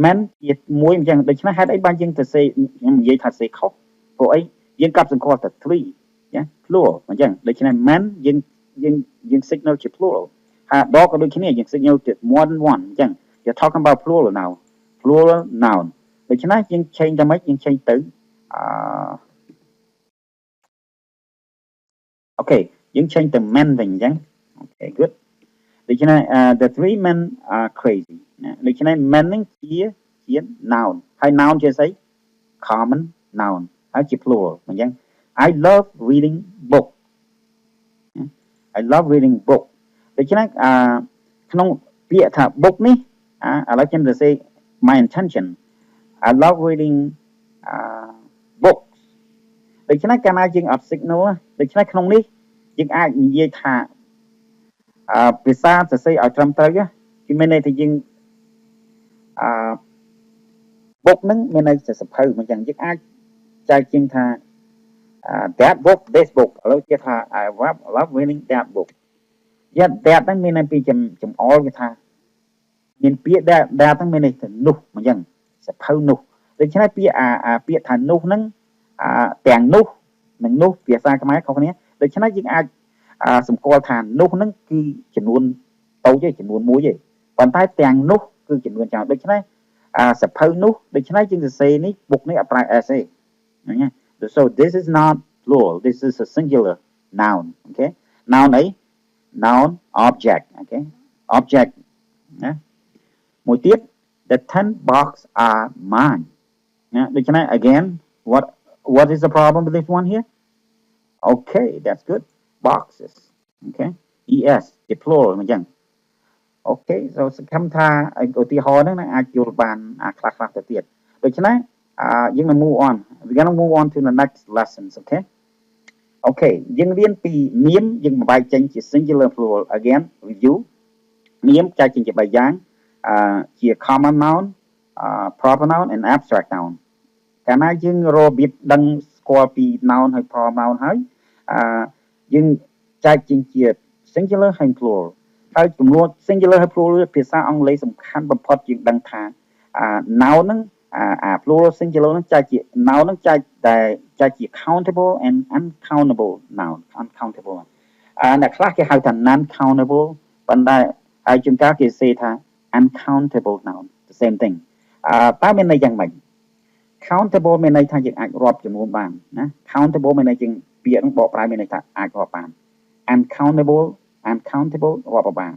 men ជាមួយអញ្ចឹងដូច្នេះហេតុអីបានយើងទៅ say ខ្ញុំនិយាយថា say ខុសព្រោះអីយើងកັບសម្គាល់តែ three ណា plural អញ្ចឹងដូច្នេះ men យើង signal ជា plural ហើយ dog ក៏ដូចគ្នាយើង signal ជា more than one អញ្ចឹង you're talking about plural now plural noun ដូច្នេះយើង change ទៅម៉េចយើង change ទៅអូខេយើង change ទៅ men វិញអញ្ចឹងអូខេ good ដូច្នេះ the three men are crazy ណាដូច្នេះ men ហ្នឹងជា noun ហើយ noun ជាស្អី common noun ហើយជា plural អញ្ចឹង I love reading book I love reading book ដូច្នេះក្នុងពាក្យថា book នេះឥឡូវខ្ញុំទៅ say my intention I love reading books ដូច្នេះកាលណាយើងអត់ signal ដូច្នេះក្នុងនេះយើងអាចនិយាយថាភាសាសរសេរឲ្យត្រឹមត្រូវគឺមានន័យថាយើងbook ហ្នឹងមានន័យថាសភៅអញ្ចឹងយើងអាចចែកជាងថា that book this book ឥឡូវគេថា I love reading that book that ហ្នឹងមានន័យពីចំអល់គេថាមានពាក្យ that ហ្នឹងមានន័យថានោះអញ្ចឹងសភៅនោះដូច្នេះពាក្យពាក្យថានោះហ្នឹងទាំងនោះនិងនោះភាសាខ្មែរខុសគ្នាដូច្នេះយើងអាចសម្គាល់ថានោះហ្នឹងគឺចំនួនតូចទេចំនួនមួយទេប៉ុន្តែទាំងនោះគឺចំនួនច្រើនដូច្នេះសភៅនោះដូច្នេះយើងសរសេរនេះ book នេះអត់ប្រើ s ទេណា so this is not plural this is a singular noun okay noun អី noun object okay object ណាមួយទៀត the 10 box are mine ណាដូច្នេះ again what is the problem with this one here okay that's good boxes okay es ជា plural អញ្ចឹង okay so សង្ឃឹមថាឧទាហរណ៍ហ្នឹងអាចយល់បានខ្លះទៅទៀតដូច្នេះយើងនឹង move on we're going to move on to the next lessons okay okay យើងរៀនពីនាមយើងបែកចេញជា singular plural again review នាមចែកចេញជា3យ៉ាងជា common noun proper noun and abstract noun កាលណាយើងរបៀបដឹងស្គាល់ពី noun ហើយ proper noun ហើយយើងចែកចេញជា singular ហើយ plural ហើយចំនួន singular ហើយ plural ភាសាអង់គ្លេសសំខាន់បំផុតយើងដឹងថាnoun ហ្នឹងplural singular ហ្នឹងចែកជា noun ហ្នឹងចែកជា countable and uncountable noun uncountable អ្នកខ្លះគេហៅថា non countable ប៉ុន្តែហើយជួនកាលគេសេថា uncountable noun the same thing តើមានន័យយ៉ាងម៉េច countable មានន័យថាយើងអាចរាប់ចំនួនបានណា countable មានន័យជាពាក្យហ្នឹងបកប្រែមានន័យថាអាចរាប់បាន uncountable រាប់បាន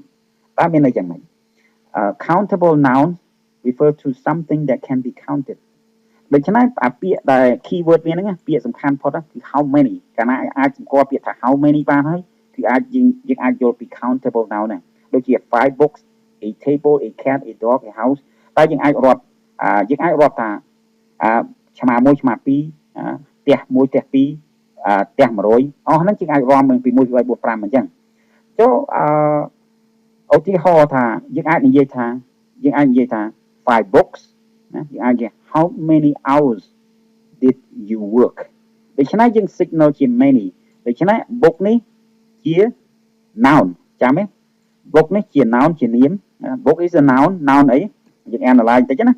តើមានន័យយ៉ាងម៉េច countable noun refer to something that can be counted ដូច្នេះពាក្យដែល keyword វាហ្នឹងពាក្យសំខាន់ផុតគឺ how many កាលណាអាចសម្គាល់ពាក្យថា how many បានហើយគឺអាចយើងអាចយល់ពី countable noun ហ្នឹងដូចជា 5 books a table a cat a dog a house តែយើងអាចរាប់ថាឆ្មា1ឆ្មា2ផ្ទះ1ផ្ទះ2ផ្ទះ100អស់ហ្នឹងយើងអាចរាប់ពី1 2 3 4 5អញ្ចឹងចូលឧទាហរណ៍ថាយើងអាចនិយាយថា 5 books ណាយើងអាចនិយាយ how many hours did you work ដូច្នេះយើង signal ជា many ដូច្នេះ book នេះជា noun ចាំទេ book này chỉ noun chỉ niệm book is a noun ấy you analyze đấy chứ na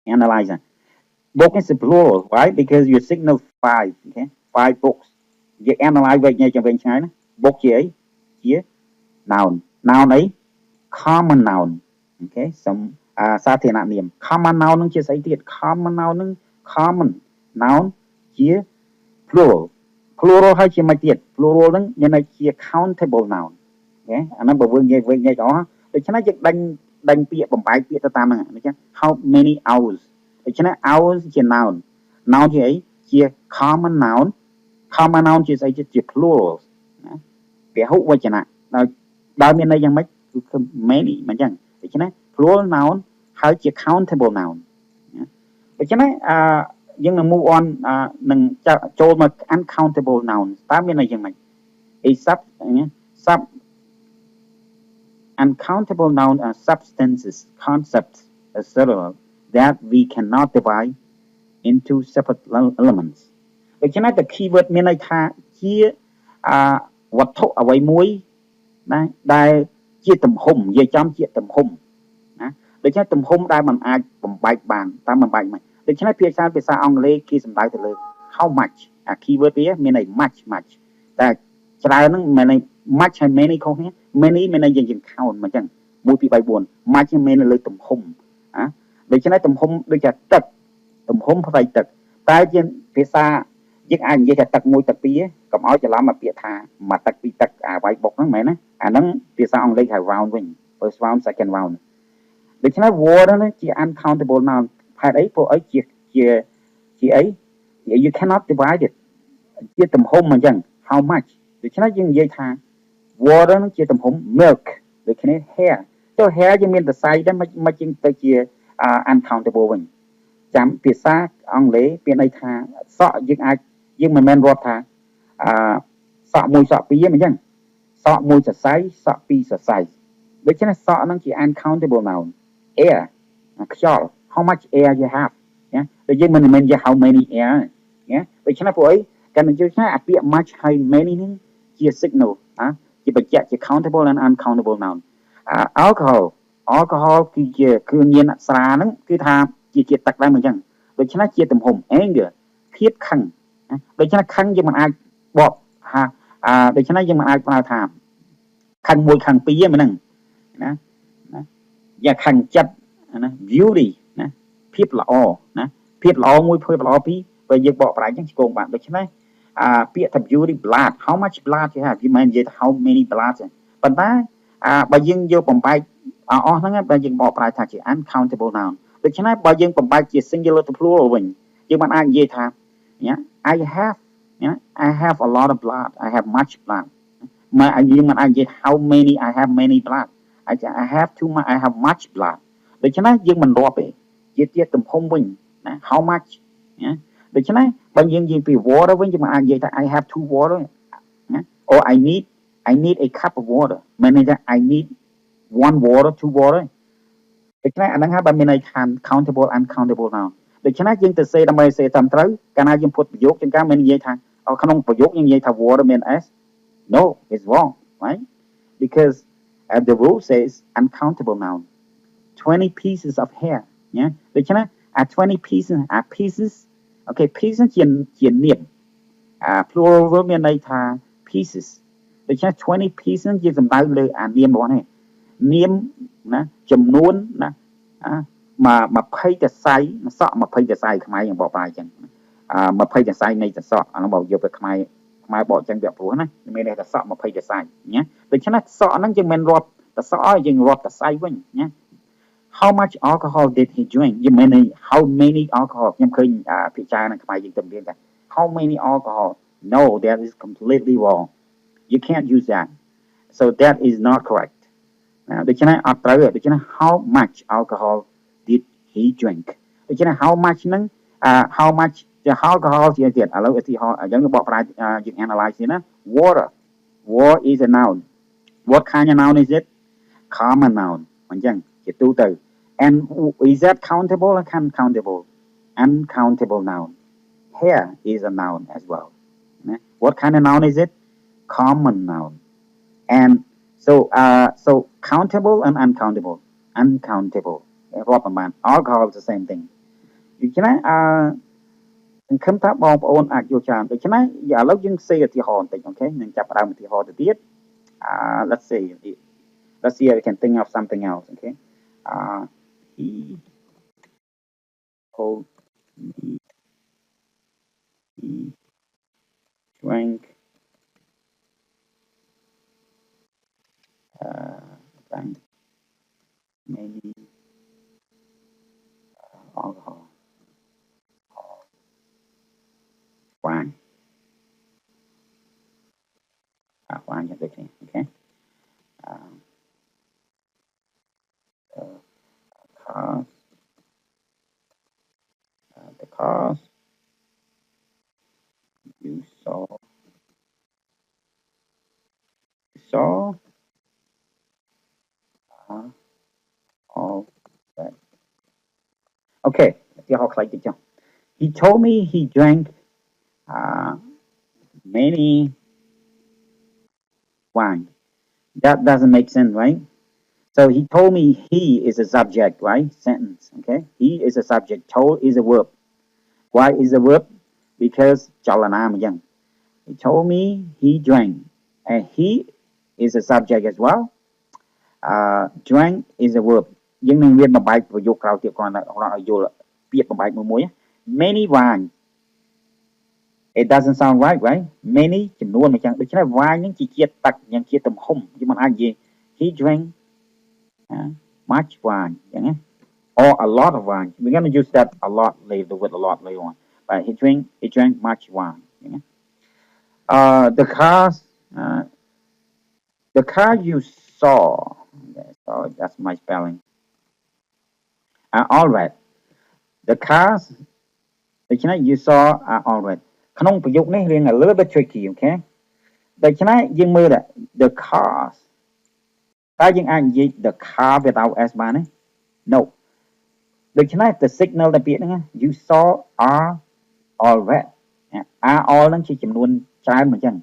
analyze book is a plural right because you signal five okay five books you analyze vậy nha cho bên trái đó book chỉ ấy chỉ noun ấy common noun okay some sa thể nạn niệm common noun nó chia sẻ tiệt common noun nó common noun chia plural hay chia mai tiệt plural nó như này chia countable noun okay anh nó vừa nghe đó để cho nó đánh bịa bằng bài bịa tam này được chưa how many hours để cho nó hours chia noun chia ấy chia common noun chia sẻ chia plural để hút qua chẳng hạn đôi bên đâyยังไม่many mà chẳng để cho nó plural noun hay chia countable noun để cho nó nhưng mà move on nâng cho mà uncountable noun tám bên này chẳng mày a sub uncountable nouns are substances concepts etc that we cannot divide into separate elements ដូច្នេះ the keyword មានន័យថាជាវត្ថុអ្វីមួយណាដែលជាទំហំនិយាយចំជាទំហំណាដូច្នេះទំហំដែលมันអាចបំបែកបានតាមបំបែកមិនដូច្នេះភាសាអង់គ្លេសគេសំដៅទៅលើ how much keyword វាមានន័យ much តែច្រើនហ្នឹងមានន័យ much ហើយ many ខុសគ្នា many មានន័យយើង count មកអញ្ចឹង1 2 3 4 much មាននៅលើទំហំដូច្នេះទំហំដូចជាទឹកទំហំផ្ទៃទឹកតែជាភាសាយើងអាចនិយាយថាទឹក1ទឹក2កុំឲ្យច្រឡំមកពាក្យថាមួយទឹកពីរទឹកវាយបុកហ្នឹងមែនណាអាហ្នឹងភាសាអង់គ្លេសហៅ round វិញ first round second round ដូច្នេះ water នេះជា uncountable noun ហេតុអីព្រោះអីជាអី you cannot divide it ជាទំហំអញ្ចឹង how much ដូច្នេះយើងនិយាយថា water នឹងជាទំហំ milk ដូចគ្នា hair ចុះ hair យើងមានសរសៃដែរមិនជាងទៅជា uncountable វិញចាំភាសាអង់គ្លេសពាក្យន័យថាសក់យើងមិនមែនរាប់ថាសក់1សក់2ទេមិនអញ្ចឹងសក់1សរសៃសក់2សរសៃដូច្នេះសក់នឹងជា uncountable noun air ខ្យល់ how much air you have ណាដូចយើងមិនមែននិយាយ how many air ណាដូច្នេះពួកអីកាន់តែជឿថាអាពាក្យ much ហើយ many នេះជា signal ជាបញ្ជាក់ជា countable and uncountable noun alcohol គឺជាគ្រឿងញៀនស្រាហ្នឹងគឺថាជាទឹកដែរមិនអញ្ចឹងដូច្នេះជាទំហំ anger ភាពខឹងដូច្នេះខឹងយើងមិនអាចបកដូច្នេះយើងមិនអាចប្រើថាខឹង1ខឹង2ទេមិនហ្នឹងណាយ៉ាខឹងចិត្តណា beauty ណាភាពល្អណាភាពល្អ1ភាពល្អ2បើយើងបកប្រែអញ្ចឹងឆ្កងបានដូច្នេះពាក្យថា beauty blood how much blood you have វាមិននិយាយថា how many blood ទេប៉ុន្តែបើយើងយកបំបែកអស់ហ្នឹងបើយើងបកប្រែថាជា uncountable noun ដូច្នេះបើយើងបំបែកជា singular to plural វិញយើងមិនអាចនិយាយថា I have a lot of blood I have much blood យើងមិនអាចនិយាយ how many I have many blood I have too much I have much blood ដូច្នេះយើងមិនរាប់ទេជាទំហំវិញណា how much ណាដូច្នេះបើយើងនិយាយពី water វិញយើងមិនអាចនិយាយថា I have two water ណា or I need a cup of water មិនន័យថា I need one water two water ដូច្នេះអាហ្នឹងហើយបើមានន័យថា countable uncountable noun ដូច្នេះយើងទៅសេដើម្បីសេតាមត្រូវកាលណាយើងពុតប្រយោគជាងការមិននិយាយថាក្នុងប្រយោគយើងនិយាយថា water មាន s no it's wrong right because the rule says uncountable noun 20 pieces of hair ណាដូច្នេះ20 pieces okay pieces ជានាមplural មានន័យថា pieces ដូច្នេះ20 pieces ជាសំដៅលើអានាមរបស់នេះនាមណាចំនួនណា20តសៃសក់20តសៃខ្មែរយើងបកប្រែអញ្ចឹង20តសៃនៃតសក់អានោះបើយកទៅខ្មែរបកអញ្ចឹងវាព្រោះណាមានន័យថាសក់20តសៃណាដូច្នេះសក់ហ្នឹងយើងមិនរាប់តសក់យើងរាប់តសៃវិញណា how much alcohol did he drink យើងមិន how many alcohol ខ្ញុំឃើញភាសានៅខ្មែរយើងទៅរៀនថា how many alcohol no that is completely wrong you can't use that so that is not correct ដូច្នេះអត់ត្រូវទេដូច្នេះ how much alcohol did he drink ដូច្នេះ how much ហ្នឹង how much ជា alcohol ជាទៀតឥឡូវឧទាហរណ៍យើងបកប្រែយើង analyze នេះណា water is a noun what kind of noun is it common noun អញ្ចឹងជាទូទៅ and is that countable or uncountable noun hair is a noun as well what kind of noun is it common noun and so countable and uncountable uncountable រាប់ប្រមាណ alcohol is the same thing ដូច្នេះសង្ឃឹមថាបងប្អូនអាចយល់ច្រើនដូច្នេះឥឡូវយើងសេឧទាហរណ៍បន្តិចអូខេនឹងចាប់ផ្ដើមឧទាហរណ៍ទៅទៀត let's say let's see if we can think of something else okay he told me he drank drank many alcohol wine wine យ៉ាងដូចគ្នា okay cause the cause you saw all that okay ឧទាហរណ៍ខ្លីតិចចុះ he told me he drank many wine that doesn't make sense right so he told me he is a subject right sentence okay he is a subject told is a verb why is a verb because ចលនាមកយ៉ាង he told me he drank and he is a subject as well drank is a verb យើងនឹងរៀនបំបែកប្រយោគក្រោយទៀតគ្រាន់តែឲ្យយល់ពាក្យបំបែកមួយ many wine it doesn't sound right many ចំនួនមកចឹងដូច្នេះ wine នឹងជាជាតិទឹកយ៉ាងជាទំហំយើងមិនអាចនិយាយ he drank much wine ចឹងណា or a lot of wine we're going to use that a lot later the word a lot later on but he drank much wine ចឹងណា the car you saw okay, so that's my spelling all right the cars ដូច្នេះ you saw are all right ក្នុងប្រយោគនេះរៀង a little bit tricky okay ដូច្នេះយើងមើល the cars តើយើងអាចនិយាយ the car without s បានទេ no ដូច្នេះ the signal ដែលពាក្យហ្នឹង you saw are all right are all ហ្នឹងជាចំនួនច្រើនមកចឹង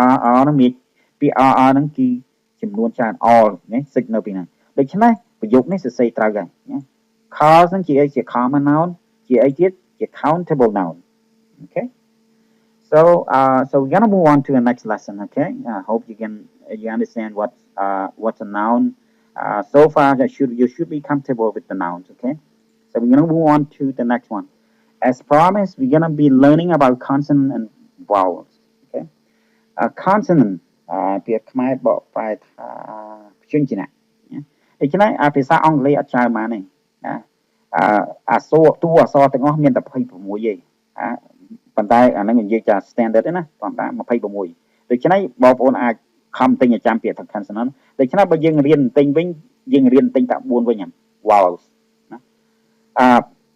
are ហ្នឹងមានពាក្យ are ហ្នឹងគឺចំនួនច្រើន all ណា signal ពីហ្នឹងដូច្នេះប្រយោគនេះសរសេរត្រូវហើយណា cars ហ្នឹងជាអីជា common noun ជាអីទៀតជា countable noun okay so we're gonna move on to the next lesson okay I hope you understand what's a noun so far you should be comfortable with the nouns okay so we're gonna move on to the next one as promised we're gonna be learning about consonant and vowels okay consonant ពាក្យខ្មែរបកប្រែថាព្យញ្ជនៈដូច្នេះភាសាអង់គ្លេសអត់ច្រើនបានទេណាអក្សរតួអក្សរទាំងអស់មានតែ26ទេប៉ុន្តែអាហ្នឹងនិយាយចា standard ទេណាប៉ុន្តែ26ដូច្នេះបងប្អូនអាចខំទិញឲ្យចាំពាក្យថា consonant ដូច្នេះបើយើងរៀនទិញវិញយើងរៀនទិញតែ4វិញ vowels ណា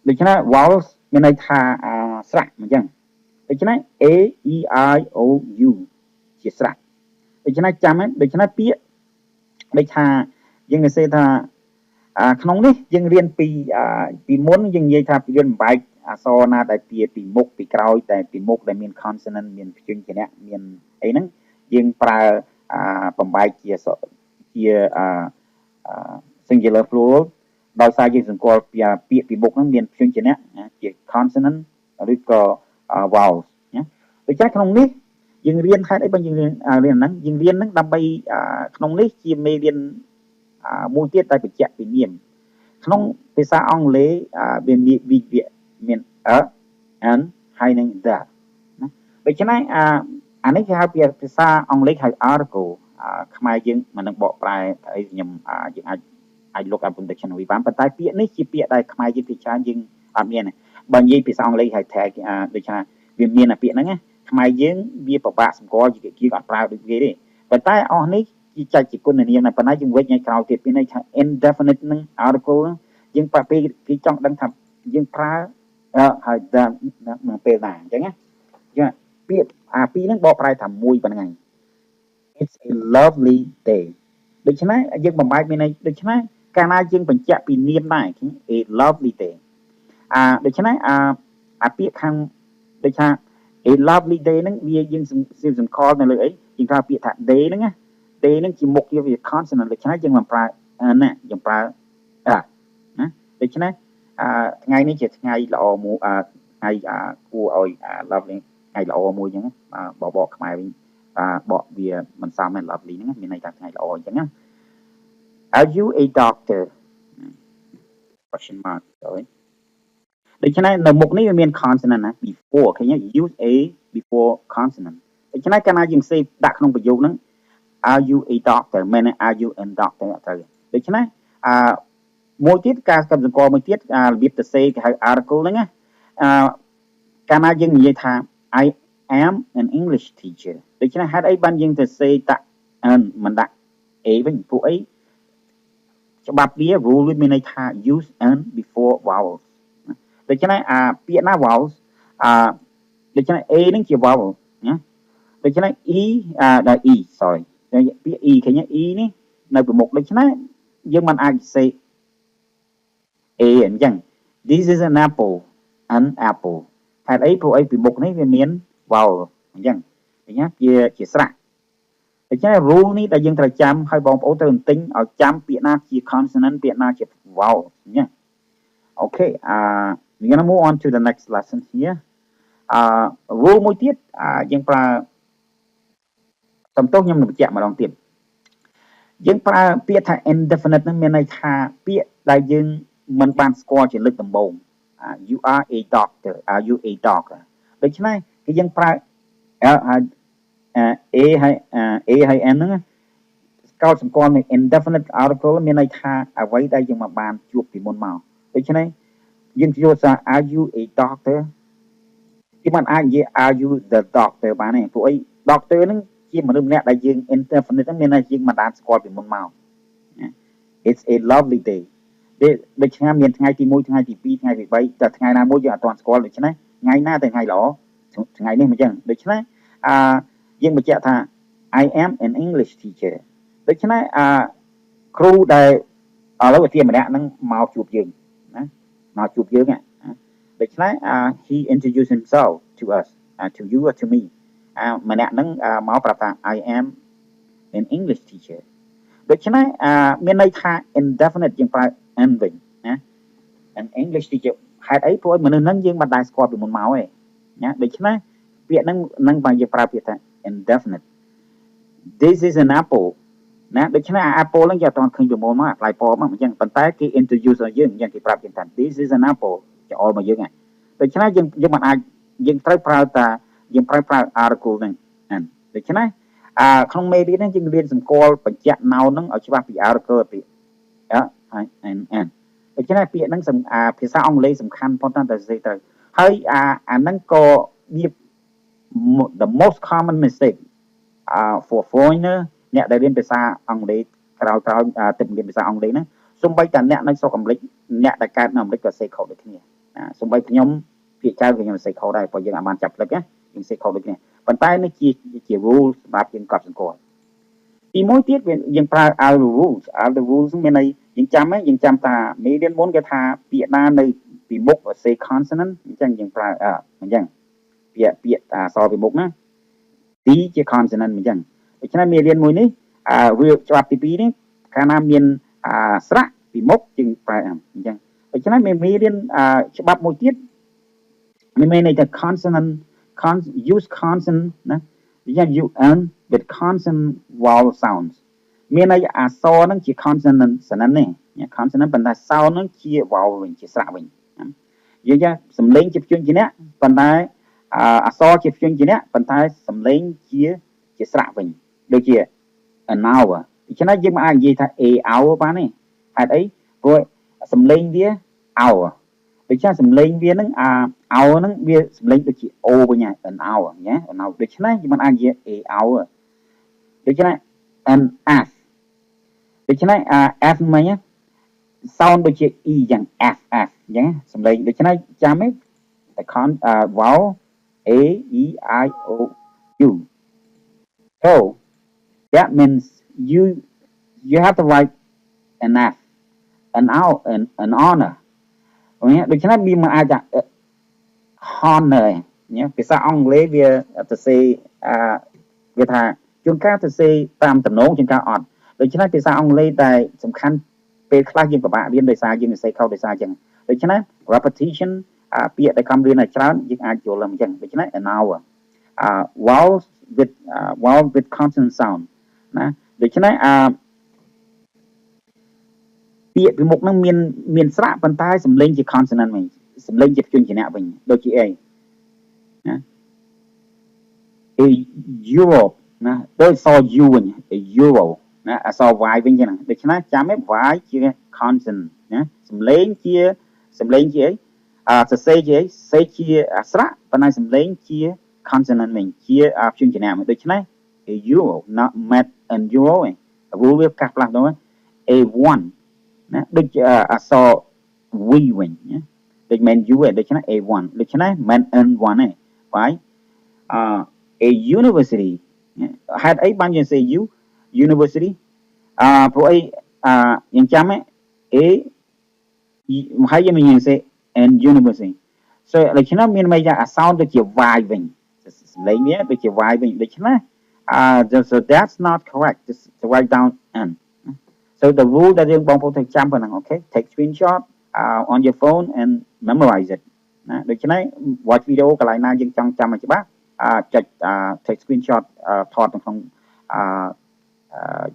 ដូច្នេះ vowels មានន័យថាស្រៈអញ្ចឹងដូច្នេះ a e i o u ជាស្រៈដូច្នេះចាំហ្នឹងដូច្នេះពាក្យដូចថាយើងនិយាយថាក្នុងនេះយើងរៀនពីមុនយើងនិយាយថាយើងបំបែកអក្សរណាដែលពីមុខពីក្រោយតែពីមុខដែលមាន consonant មានព្យញ្ជនៈមានអីហ្នឹងយើងប្រើបំបែកជា singular plural ដោយសារយើងសង្កល់ពាក្យពីមុខហ្នឹងមានព្យញ្ជនៈជា consonant ឬក៏ vowels ណាដូច្នេះក្នុងនេះយើងរៀនហេតុអីបើយើងរៀនហ្នឹងយើងរៀនហ្នឹងដើម្បីក្នុងនេះជាមេរៀនមួយទៀតតែបញ្ជាក់ពីនាមក្នុងភាសាអង់គ្លេសវាមាន and ហើយនឹង that ណាដូច្នេះអានេះគេហៅភាសាអង់គ្លេសហៅ article ខ្មែរយើងមិននឹងបកប្រែថាអីខ្ញុំយើងអាច look up dictionary បានប៉ុន្តែពាក្យនេះជាពាក្យដែលខ្មែរយើងភាគច្រើនយើងអត់មានទេបើនិយាយភាសាអង់គ្លេសហៅ tag ដូចថាវាមានពាក្យហ្នឹងណាខ្មែរយើងវាពិបាកសម្គាល់ជាអត់ប្រើដូចគេទេប៉ុន្តែអស់នេះជាចែកជាគុណនាមណាប៉ុន្តែយើងវិច្ចថ្ងៃក្រោយទៀតពីន័យថា indefinite ហ្នឹង article យើងប៉ះពេលគេចង់ដឹងថាយើងប្រើហើយដល់ពេលណាអញ្ចឹងណាយើងពាក្យពីរហ្នឹងបកប្រែថាមួយប៉ុណ្ណឹង it's a lovely day ដូច្នេះយើងបំបែកមានន័យដូច្នេះកាលណាយើងបញ្ជាក់ពីនាមដែរ a lovely day ដូច្នេះពាក្យខាងដូចថា a lovely day ហ្នឹងវាយើងសង្កល់នៅលើអីយើងប្រើពាក្យថា day ហ្នឹងណា T នឹងជាមុខវា consonant ដូច្នេះយើងមិនប្រើណាយើងប្រើណាដូច្នេះថ្ងៃនេះជាថ្ងៃល្អមួយថ្ងៃគួរឲ្យ lovely ថ្ងៃល្អមួយអញ្ចឹងបកខ្មែរវិញបកវាមិនសមទេ lovely ហ្នឹងមានន័យថាថ្ងៃល្អអញ្ចឹងណា Are you a doctor question mark ដូច្នេះនៅមុខនេះវាមាន consonant ណា before ឃើញ use a before consonant ដូច្នេះកាលណាយើងសេដាក់ក្នុងប្រយោគហ្នឹង Are you a doctor មែន Are you a doctor អត់ត្រូវដូច្នេះមួយទៀតការស្គាល់សង្កល់មួយទៀតរបៀបទៅសេគេហៅ article ហ្នឹងណាកាលណាយើងនិយាយថា I am an English teacher ដូច្នេះហេតុអីបានយើងទៅសេដាក់មិនដាក់ a វិញពួកអីច្បាប់វា rule វាមានន័យថា use and before vowels ដូច្នេះពាក្យណា vowels ដូច្នេះ a នឹងជា vowel ណាដូច្នេះ e ដល់ e sorry ពាក្យ e ឃើញ e នេះនៅប្រមុខដូច្នេះយើងមិនអាចសេ a អញ្ចឹង This is an apple ហេតុអីព្រោះអីប្រមុខនេះវាមាន vowel អញ្ចឹងឃើញជាស្រៈដូច្នេះ rule នេះដែលយើងត្រូវចាំឲ្យបងប្អូនត្រូវទិញឲ្យចាំពាក្យណាជា consonant ពាក្យណាជា vowel អញ្ចឹង Okay we're going to move on to the next lesson here rule មួយទៀតយើងប្រើសំទោសខ្ញុំនឹងបញ្ជាក់ម្ដងទៀតយើងប្រើពាក្យថា indefinite នឹងមានន័យថាពាក្យដែលយើងមិនបានស្គាល់ជាលើកដំបូងyou are a doctor are you a doctor ដូច្នេះគឺយើងប្រើ a ហើយ n ហ្នឹងកោតសម្គាល់នៃ indefinite article មានន័យថាអ្វីដែលយើងមិនបានជួបពីមុនមកដូច្នេះយើងយល់ថា are you a doctor គឺមិនអាចនិយាយ are you the doctor បានទេព្រោះអី doctor ហ្នឹងជាមនុស្សម្នាក់ដែលយើង indefinite ហ្នឹងមានន័យយើងមិនបានស្គាល់ពីមុនមក It's a lovely day ដូច្នេះមានថ្ងៃទី1ថ្ងៃទី2ថ្ងៃទី3តែថ្ងៃណាមួយយើងអត់ទាន់ស្គាល់ដូច្នេះថ្ងៃណាតែថ្ងៃល្អថ្ងៃនេះមិនចឹងដូច្នេះយើងបញ្ជាក់ថា I am an English teacher ដូច្នេះគ្រូដែលឥឡូវវិទ្យាម្នាក់ហ្នឹងមកជួបយើងណាមកជួបយើងដូច្នេះhe introduced himself to us to you or to me ម្នាក់ហ្នឹងមកប្រាប់ថា I am an English teacher ដូច្នេះមានន័យថា indefinite យើងប្រើ n វិញណា an English teacher ហេតុអីព្រោះមនុស្សហ្នឹងយើងមិនដែលស្គាល់ពីមុនមកទេណាដូច្នេះពាក្យហ្នឹងបើយើងប្រើពាក្យថា indefinite This is an apple ណាដូច្នេះapple ហ្នឹងយើងអត់ទាន់ឃើញពីមុនមកផ្លែប៉មកអញ្ចឹងប៉ុន្តែគេ introduce ឲ្យយើងអញ្ចឹងគេប្រាប់យើងថា This is an apple ចោលមកយើងដូច្នេះយើងមិនអាចយើងត្រូវប្រើតាយើងប្រើ article ហ្នឹងដូច្នេះក្នុងមេរៀនហ្នឹងយើងរៀនសម្គាល់បញ្ជាក់ noun ហ្នឹងឲ្យច្បាស់ពី article ពីand ដូច្នេះពាក្យហ្នឹងភាសាអង់គ្លេសសំខាន់ប៉ុន្តែតែសេត្រូវហើយហ្នឹងក៏វា the most common mistake for foreigner អ្នកដែលរៀនភាសាអង់គ្លេសក្រោយទៅរៀនភាសាអង់គ្លេសហ្នឹងសូម្បីតែអ្នកនៅស្រុកអាមេរិកអ្នកដែលកើតនៅអាមេរិកក៏សេខុសដូចគ្នាសូម្បីខ្ញុំភាគច្រើនខ្ញុំសេខុសដែរព្រោះយើងអាចបានចាប់ផ្លឹកណាយើងសេខុសដូចគ្នាប៉ុន្តែនេះជា rule សម្រាប់យើងកត់សម្គាល់ទីមួយទៀតយើងប្រើ all the rules មានន័យយើងចាំថាមេរៀនមុនគេថាពាក្យណានៅពីមុខ say consonant អញ្ចឹងយើងប្រើអញ្ចឹងពាក្យអក្សរពីមុខណា D ជា consonant អញ្ចឹងដូច្នេះមេរៀនមួយនេះវាច្បាប់ទី2នេះកាលណាមានស្រៈពីមុខយើងប្រើអញ្ចឹងដូច្នេះមេរៀនច្បាប់មួយទៀតមានន័យថា consonant use consonant ណាយ៉ាង un with consonant vowel sounds មានន័យអក្សរហ្នឹងជា consonant នេះ consonant ប៉ុន្តែ sound ហ្នឹងជា vowel វិញជាស្រៈវិញយើងថាសំឡេងជាព្យញ្ជនៈប៉ុន្តែអក្សរជាព្យញ្ជនៈប៉ុន្តែសំឡេងជាស្រៈវិញដូចជា an hour ដូច្នេះយើងមិនអាចនិយាយថា a hour បានទេហេតុអីព្រោះសំឡេងវា hour ដូច្នេះសំឡេងវាហ្នឹងhour ហ្នឹងវាសំឡេងដូចជា o វិញ an hour ណា an hour ដូច្នេះយើងមិនអាចនិយាយ a hour ដូច្នេះ an f ដូច្នេះ f មិញ sound ដូចជា e យ៉ាង f អញ្ចឹងសំឡេងដូច្នេះចាំទេតែ vowel a e I o u so that means you have to write an f an hour an honor ដូច្នេះវាមិនអាចថា honor ភាសាអង់គ្លេសវាទៅសេវាថាជ ជួនកាលទៅសេតាមតំណងជួនកាលអត់ដូច្នេះភាសាអង់គ្លេសតែសំខាន់ពេលខ្លះយើងពិបាករៀនដោយសារយើងសេខុសដោយសារអញ្ចឹងដូច្នេះ repetition ពាក្យដែលខំរៀនឲ្យច្រើនយើងអាចយល់ឡើងអញ្ចឹងដូច្នេះ an hour vowel with consonant sound ណាដូច្នេះពាក្យពីមុខហ្នឹងមានស្រៈប៉ុន្តែសំឡេងជា consonant វិញសំឡេងជាព្យញ្ជនៈវិញដូចជាអីណា a euro ណាដូចស u វិញ a euro ណាអក្សរ y វិញចឹងដូច្នេះចាំឯ y ជា consonant ណាសំឡេងជាអីសរសេរជាអីសេជាអស្រៈប៉ុន្តែសំឡេងជា consonant វិញជាព្យញ្ជនៈវិញដូច្នេះ a euro not met and euro ឯងរូលវាកាត់ផ្លាស់ទៅ a1 ណាដូចអក្សរ v វិញណាដូចមិន u ឯងដូច្នេះ a1 ដូច្នេះមិន n1 ឯងបាយa university ហេតុអីបានយើងសេ u university ព្រោះអីយើងចាំa ហើយយើងមានសេ and university so ដូច្នេះមានន័យថា sound ដូចជា y វិញសំឡេងវាដូចជា y វិញដូច្នេះso that's not correct just write down n so the rule that យើងបងប្អូនត្រូវចាំប៉ុណ្ណឹង okay take screenshot on your phone and memorize it ណាដូច្នេះ watch video កន្លែងណាយើងចង់ចាំឲ្យច្បាស់ចុច take screenshot ថតនៅក្នុង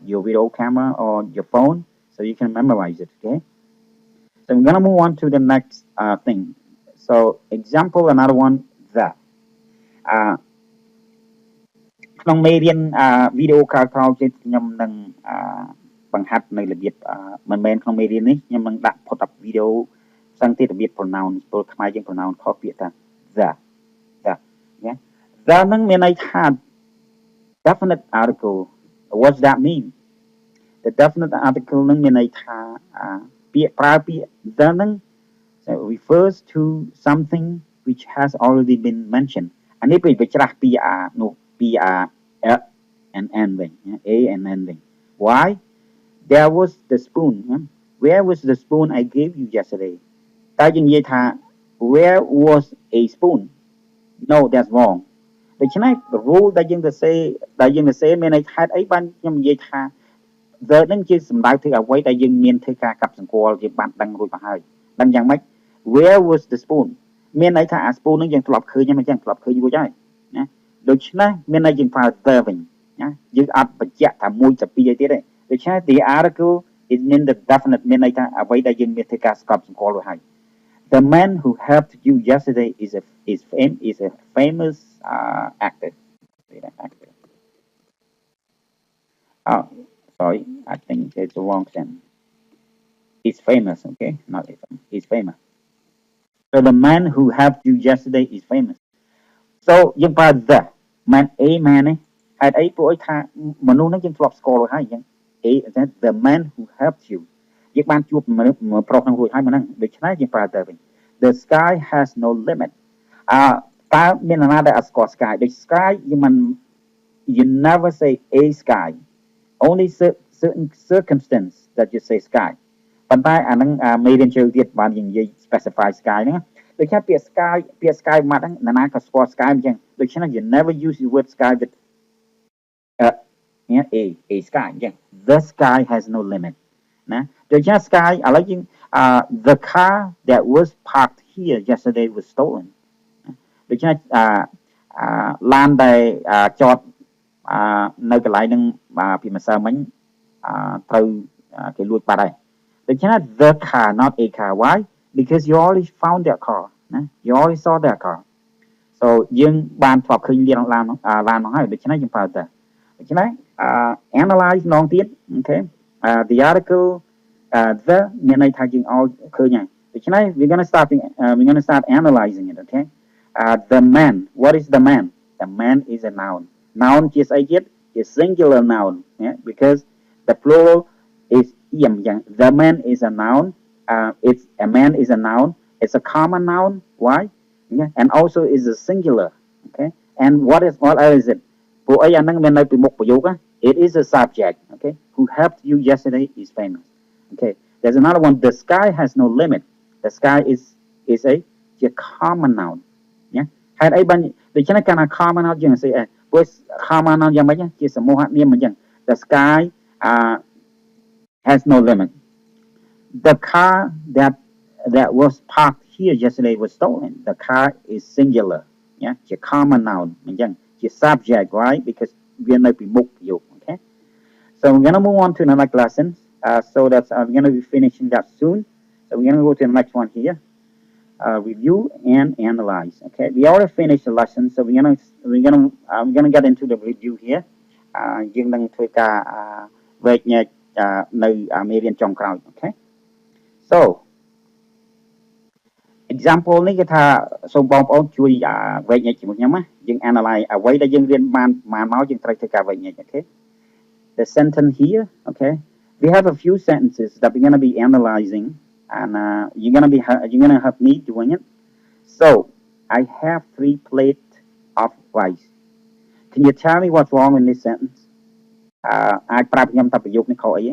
your video camera or your phone so you can memorize it okay so I'm going to move on to the next thing so example another one that ក្នុងមេរៀនវីដេអូក្រោយៗទៀតខ្ញុំនឹងបង្ហាត់នៅរបៀបមិនមែនក្នុងមេរៀននេះខ្ញុំនឹងដាក់ put up វីដេអូផ្សេងទៀតរបៀប pronoun ពលខ្មែរយើង pronoun ខុសពាក្យថា the ណាthe នឹងមានន័យថា definite article what does that mean the definite article នឹងមានន័យថាពាក្យប្រើពាក្យ the នឹង refers to something which has already been mentioned អានេះពេលច្រាស់ពីនោះពី and n វិញ a and n វិញ why there was the spoon where was the spoon I gave you yesterday តែយើងនិយាយថា where was a spoon no that's wrong ដូច្នេះ rule ដែលយើងទៅសេមានន័យថាអីបានខ្ញុំនិយាយថា the នឹងជាសម្ដៅទៅអ្វីដែលយើងមានធ្វើការកាប់សង្កល់ជាបានដឹងរួចមកហើយដឹងយ៉ាងម៉េច where was the spoon មានន័យថា spoon នឹងយើងធ្លាប់ឃើញមិនចឹងធ្លាប់ឃើញរួចហើយណាដូច្នេះមានន័យយើងប្រើ the វិញណាយើងអត់បញ្ជាក់ថាមួយទៅពីរអីទៀតទេដូច្នេះ the article is mean the definite មានន័យថាអ្វីដែលយើងមានធ្វើការស្កប់សង្កល់រួចហើយ the man who helped you yesterday is a famous actor oh sorry I think it's the wrong sentence he's famous okay not he's famous so the man who helped you yesterday is famous so យើងប្រើ the man a man នេះហេតុអីពួកអីថាមនុស្សហ្នឹងយើងធ្លាប់ស្គាល់រួចហើយអញ្ចឹង a the man who helped you យើងបានជួបមនុស្សប្រុសហ្នឹងរួចហើយហ្នឹងដូច្នេះយើងប្រើ the វិញ the sky has no limit តើមាននរណាដែលអត់ស្គាល់ sky ដូច sky យើងមិន you never say a sky only certain circumstance that you say sky ប៉ុន្តែអាហ្នឹងមេរៀនជើងទៀតបានយើងនិយាយ specify sky ហ្នឹងដូច្នេះពាក្យ sky មកហ្នឹងនរណាក៏ស្គាល់ sky អញ្ចឹងដូច្នេះ you never use the word sky with a sky អញ្ចឹង the sky has no limit ណាដូច្នេះ sky ឥឡូវយើងthe car that was parked here yesterday was stolen ដូច្នេះឡានដែលចតនៅកន្លែងហ្នឹងពីម្សិលមិញត្រូវគេលួចបាត់ហើយដូច្នេះ the car not a car why because you already found that car ណា you already saw that car so យើងបានធ្លាប់ឃើញឡានមកហើយដូច្នេះយើងប្រើតែដូច្នេះanalyze ម្ដងទៀត okay the article the មានន័យថាយើងឲ្យឃើញហើយដូច្នេះ we're going to start analyzing it okay the man what is the man the man is a noun ជាស្អីទៀតជា singular noun because the plural is im យ៉ាង the man is a noun it's a man is a noun it's a common noun why and also is a singular okay and what else is it ពួកអីអាហ្នឹងមាននៅពីមុខប្រយោគ it is a subject okay who helped you yesterday is famous okay there's another one the sky has no limit the sky is a common noun ហេតុអីបានដូច្នេះកាលណា common noun យើងនិយាយ with karma noun យ៉ាងម៉េចជាសមូហនាមអញ្ចឹង the sky has no limit the car that was parked here yesterday was stolen the car is singular ជា karma noun អញ្ចឹងជា subject right because វានៅពីមុខប្រយោគ okay so we're going to move on to the next lesson so that's we're going to be finishing that soon so we're going to go to the next one here review and analyze. Okay, we already finished the lesson, so we're gonna get into the review here. យើងនឹងធ្វើការវែកញែកនៅមេរៀនចុងក្រោយ Okay, so example នេះគឺថាសូមបងប្អូនជួយវែកញែកជាមួយខ្ញុំណាយើង analyze អ្វីដែលយើងរៀនបានមកយើងត្រូវធ្វើការវែកញែក Okay, the sentence here. Okay, we have a few sentences that we're gonna be analyzing. And you're gonna help me doing it. So I have 3 plates of rice. Can you tell me what's wrong in this sentence? I ប្រាប់ខ្ញុំតើប្រយោគនេះខុសអី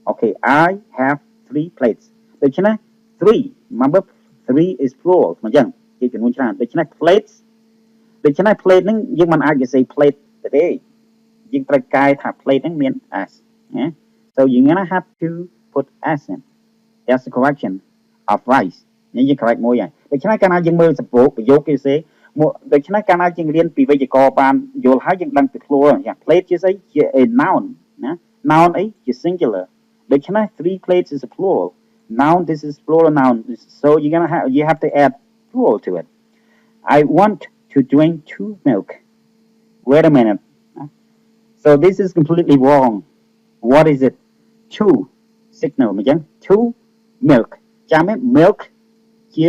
Okay, I have 3 plates. ដូច្នេះ 3 remember 3 is plural អញ្ចឹងជាចំនួនច្រើនដូច្នេះ plates ដូច្នេះ plate ហ្នឹងយើងមិនអាចនិយាយ plate ទេយើងត្រូវកែថា plate ហ្នឹងមាន s so you're gonna have to put s in. That's the correction of rice នេះយើង correct មួយហើយដូច្នេះកាលណាយើងមើលសពោប្រយោគគេសេដូច្នេះកាលណាយើងរៀនពីវេយ្យាករណ៍បានយល់ហើយយើងដឹងពី plural យ៉ាង plate ជាស្អីជា a noun ណា noun អីជា singular ដូច្នេះ 3 plates is a plural noun this is plural noun so you have to add plural to it I want to drink 2 milk wait a minute so this is completely wrong what is it 2 signal អញ្ចឹង 2 milk ចាំទេ milk ជា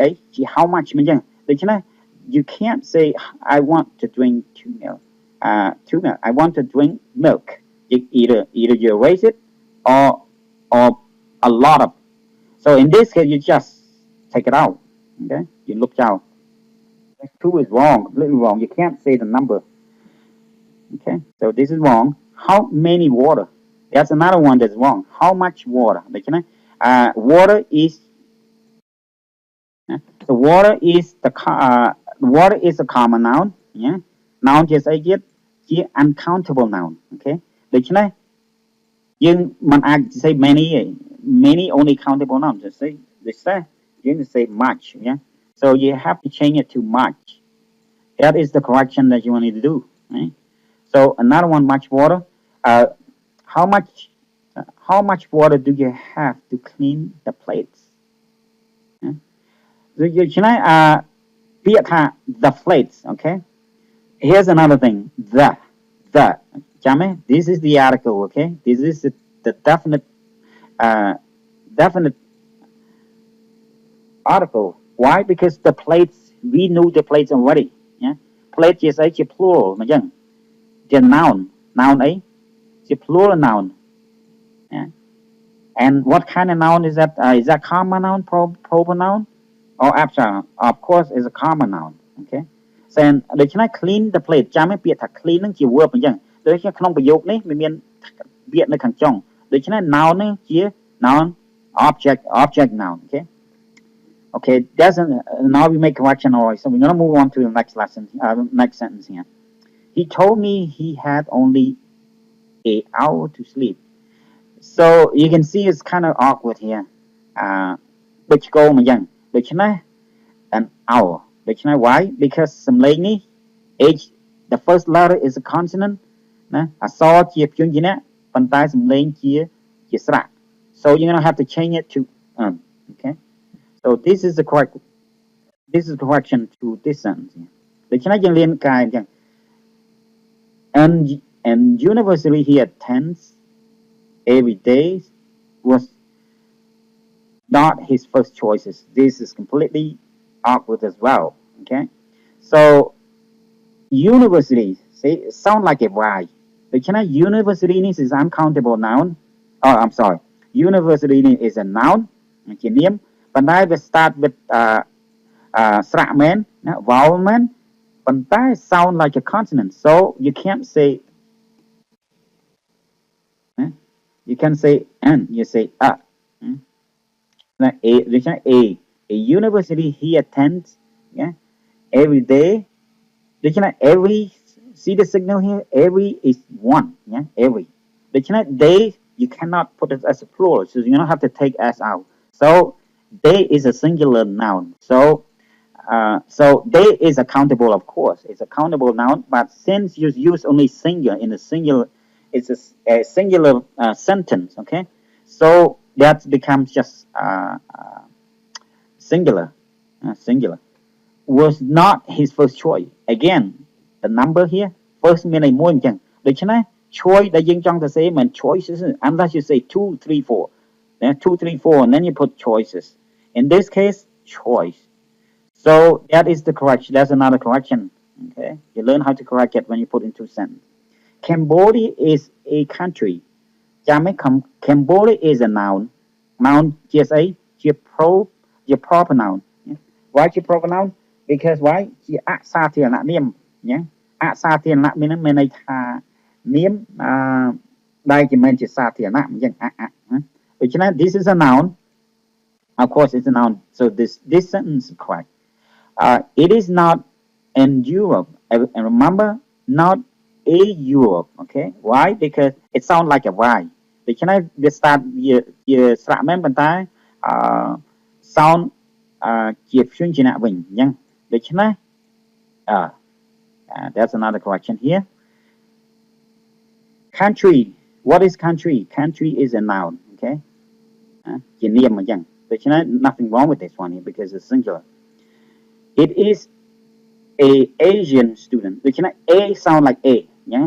អីជា how much មិនចឹងដូច្នេះ you can't say I want to drink 2 milk 2 milk I want to drink milk either you erase it or a lot of so in this case you just take it out okay you look out 2 is wrong completely wrong you can't say the number okay so this is wrong how many water that's another one that's wrong how much water ដូច្នេះwater is the water is a common noun yeah noun ជាស្អីទៀតជា uncountable noun okay ដូច្នេះយើងមិនអាច say many only countable noun just say you can say much yeah so you have to change it to much that is the correction that you want to do right so another one much water how much water do you have to clean the plates ដូច្នេះពាក្យថា the plates okay here's another thing the ចាំទេ this is the article okay this is the definite article why because the plates we know the plates already yeah plate ជាស្អីជា plural អញ្ចឹងជា noun អីជា plural noun yeah and what kind of noun is that common noun proper noun or abstract of course is a common noun okay so ដូច្នេះ clean the plate ចាំឯពាក្យថា clean ហ្នឹងជា verb អញ្ចឹងដូចក្នុងប្រយោគនេះវាមានពាក្យនៅខាងចុងដូច្នេះ noun ហ្នឹងជា noun object noun okay that's now we make correction alright so we're going to move on to the next lesson next sentence here he told me he had only an hour to sleep so you can see it's kind of awkward here ដូចឆ្កោមអញ្ចឹងដូច្នេះ an hour ដូច្នេះ why because សំឡេងនេះ h the first letter is a consonant ណាអក្សរជាព្យញ្ជនៈប៉ុន្តែសំឡេងជាស្រៈ so you're going to have to change it to okay so this is the correction to this sentence ដូច្នេះយើងរៀនកែអញ្ចឹង and university he attends every day was not his first choices this is completely awkward as well okay so university say sound like a y ដូច្នេះ university is uncountable noun oh I'm sorry university is a noun ជានាមប៉ុន្តែវា start with ស្រៈមែនណា vowel មែនប៉ុន្តែ sound like a consonant so you can't say you can say n you say a university he attends yeah every dayដូច្នេះ see the signal here? Every is one. Yeah, every. They you cannot put it as a plural, so you don't have to take s out. So they is a singular noun. So they is accountable, of course. It's a countable noun, but since you use only singular in a singular, it's a singular sentence. Okay, so that becomes just singular. Singular was not his first choice. Again, the number here first មានន័យមួយអញ្ចឹងដូច្នេះ choice ដែលយើងចង់ទៅ say មិន choices unless you say 2 3 4 then 2 3 4 and then you put choices. In this case, choice. So that is the correction. That's another correction. Okay, you learn how to correct it when you put into sentence. Cambodia is a country. ចាំឯង Cambodia is a noun. Noun ជាស្អីជា proper noun. Why ជា proper noun? Because why ជាអសាធារណនាមណាអសាធារណមានន័យថានាមដែលជាមិនជាសាធារណៈអញ្ចឹងដូច្នេះ this is a noun. Of course it's a noun. So this sentence is correct. It is not in Europe. And remember, not a Europe. Okay, why? Because it sounds like a Y. ដូច្នេះវា start វាស្រៈមែនប៉ុន្តែsound ជាព្យញ្ជនៈវិញអញ្ចឹងដូច្នេះ that's another correction here. Country. What is country? Country is a noun. Okay, ជានាមអញ្ចឹងដូច្នេះ nothing wrong with this one here because it's singular. It is a Asian student. ដូច្នេះ A sound like A ណា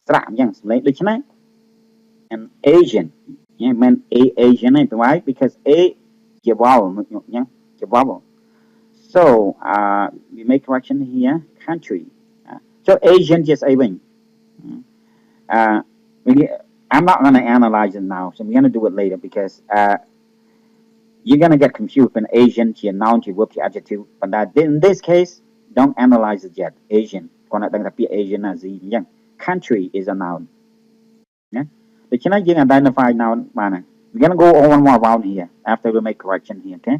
ស្រៈអញ្ចឹងសម្លេងដូច្នេះ an Asian មិន A Asian ទេ why? Because A ជា vowel ណាជា vowel. So we make correction here. Country. So Asian ជាស្អីវិញ I'm not going to analyze it now, so I'm going to do it later because you're going to get confused when Asian to a noun to verb to adjective. But in this case, don't analyze it yet. Asian. Asian as young. Country is a noun. Yeah? But you know, you identify noun. We're going to go on one more round here after we make correction here. Okay.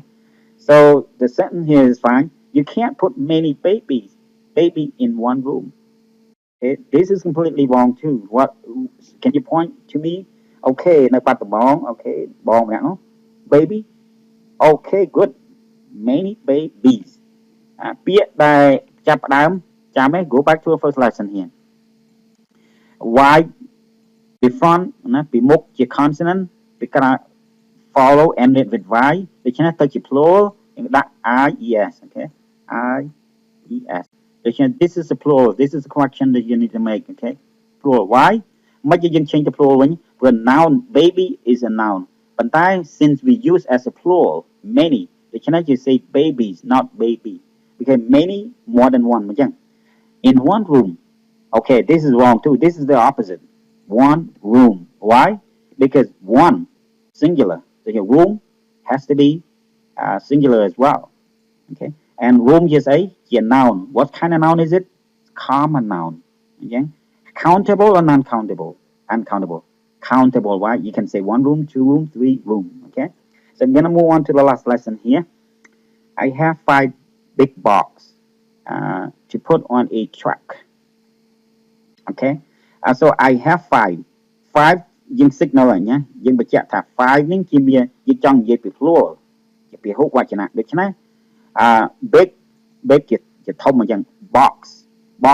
So the sentence here is fine. You can't put many baby in one room. Okay? This is completely wrong too. What can you point to me? Okay, no, but the bong. Okay, bong no baby. Okay, good. Many babies. ពាក្យដែលចាប់ផ្ដើមចាំឯង go back to the first lesson here. Why before ណាពីមុខជា consonant ពីក្រោយ follow ended with y ដូច្នេះទៅជា plural យើងដាក់ ies. Okay, ies. ដូច្នេះ this is a plural. This is a correction that you need to make. Okay, plural. Why មិនយើង change the plural វិញ ព្រោះ noun baby is a noun. But since we use as a plural many, we cannot just say babies, not baby. Because many more than one. In one room. Okay, this is wrong too. This is the opposite. One room. Why? Because one singular. So your room has to be singular as well. Okay, and room just a noun. What kind of noun is it? Common noun. Okay, countable or non-countable? Uncountable. Countable. Why? You can say one room, two room, three room. Okay. So I'm gonna move on to the last lesson here. I have 5 big box to put on a truck. Okay. So I have 5. 5 យើង signal ហ្នឹងណាយើងបញ្ជាក់ថា 5 នេះជាមានយើងចង់និយាយពី plural ជាពីហូបវចនៈដូច្នេះbig ជាធំអញ្ចឹង box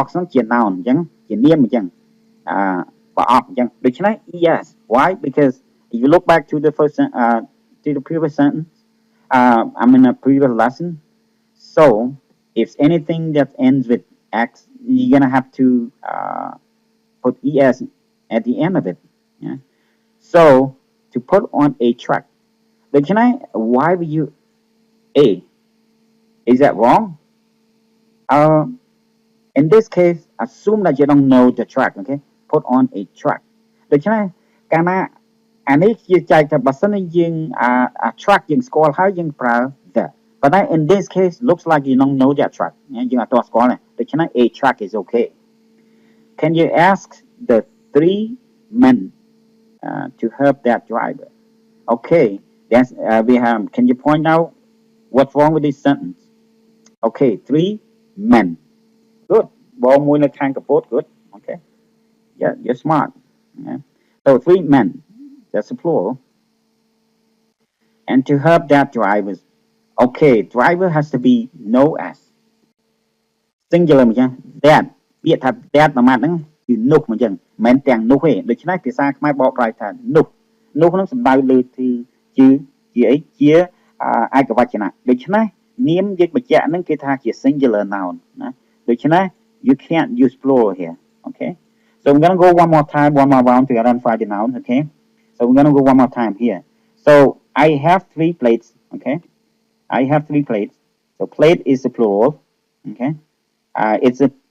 ហ្នឹងជា noun អញ្ចឹងជានាមអញ្ចឹងប្រអប់អញ្ចឹងដូច្នេះ yes. Why? Because if you look back to the first to the previous sentence, I'm in a previous lesson. So if anything that ends with x, you're gonna have to put es at the end of it. Yeah. So to put on a truck, but why would you a? Is that wrong? In this case, assume that you don't know the truck. Okay, put on a truck. ដូច្នេះកាលណាអានេះជាចែកថាបើសិនជាយើងtruck យើងស្គាល់ហើយយើងប្រើ the. But in this case, looks like you don't know that truck. យើងអត់ទាន់ស្គាល់ទេដូច្នេះ a truck is okay. Can you ask the 3 men to help that driver? Okay, that's we have. Can you point out what's wrong with this sentence? Okay, 3 men. Good. Ball mui na khang kapot. Good. Okay. Yeah, you're smart. Yeah. So 3 men. That's a plural. And to help that driver, okay, driver has to be know as singular មកចឹង that ពាក្យថា that មួយម៉ាត់ហ្នឹងគឺនោះមកចឹងមិនមែនទាំងនោះទេដូច្នេះភាសាខ្មែរបកប្រែថានោះហ្នឹងសំដៅលើជាអីជាឯកវចនៈដូច្នេះនាមយើងបញ្ជាក់ហ្នឹងគេថាជា singular noun ណាដូច្នេះ you can't use plural here okay so I'm going to go one more time one more round to identify the noun okay so we're going to go one more time here so I have 3 plates okay I have 3 plates so plate is the plural okay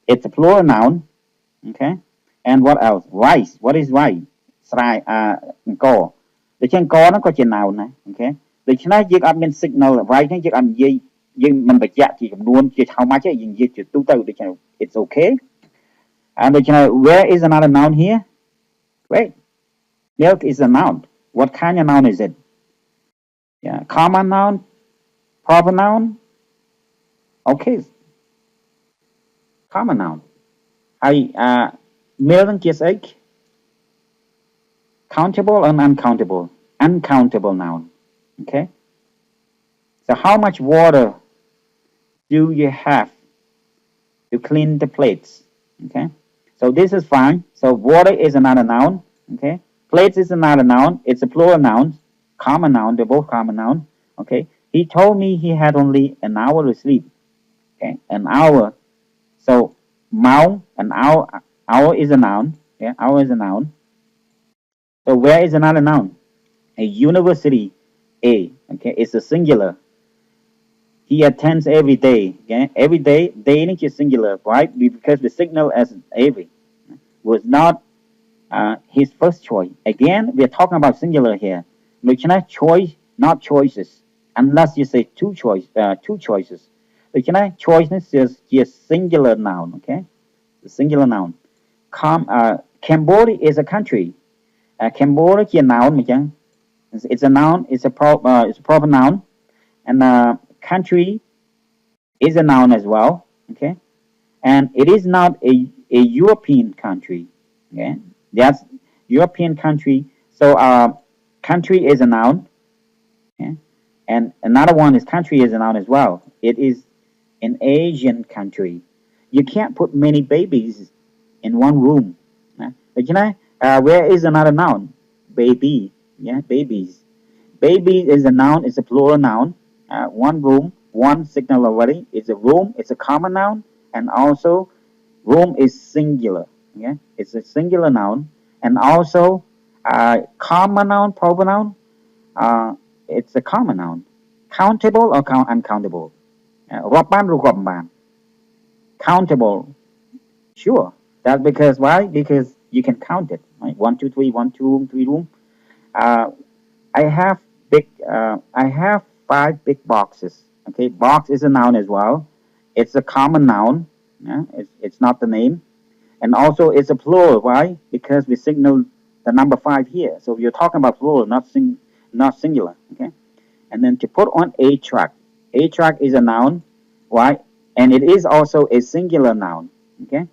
it's a plural noun okay and what else rice what is rice ស្រែអង្គដូច្នេះអង្គហ្នឹងក៏ជា noun ដែរ okay ដូច្នេះយើងអត់មាន signal rice ហ្នឹងយើងអត់និយាយយើងមិនបញ្ជាក់ជាចំនួនជា how much ទេយើងនិយាយជាទូទៅដូច្នេះ it's okay and ដូច្នេះ where is another noun here great milk is a noun what kind of noun is it yeah common noun proper noun okay common noun ហើយmilk នឹងជាស្អី countable and uncountable uncountable noun okay so how much water do you have to clean the plates okay so this is fine so water is another noun okay plates is another noun it's a plural noun common noun they're both common noun okay he told me he had only an hour to sleep okay an hour so mount an hour is a noun yeah hour is a noun so where is another noun a university a okay it's a singular he attends every day okay every day day is singular right because the signal as every was not his first choice again we're talking about singular here which not choice not choices unless you say two choices which not choice is just singular noun okay the singular noun Cambodia is a country Cambodia is a noun it's a noun it's a proper noun and country is a noun as well okay and it is not a European country okay that's European country so country is a noun okay and another one is country is a noun as well it is an Asian country you can't put many babies in one room but you know where is another noun baby yeah babies baby is a noun it's a plural noun one room one signal already it's a room it's a common noun and also room is singular yeah it's a singular noun and also common noun proper noun it's a common noun countable or uncountable រាប់បានឬរាប់មិនបាន countable sure that's because why because you can count it right 1 2 3 1 2 room 3 room I have 5 big boxes okay box is a noun as well it's a common noun yeah? it's not the name and also it's a plural why because we signal the number 5 here so you're talking about plural not singular okay and then to put on a truck is a noun why and it is also a singular noun okay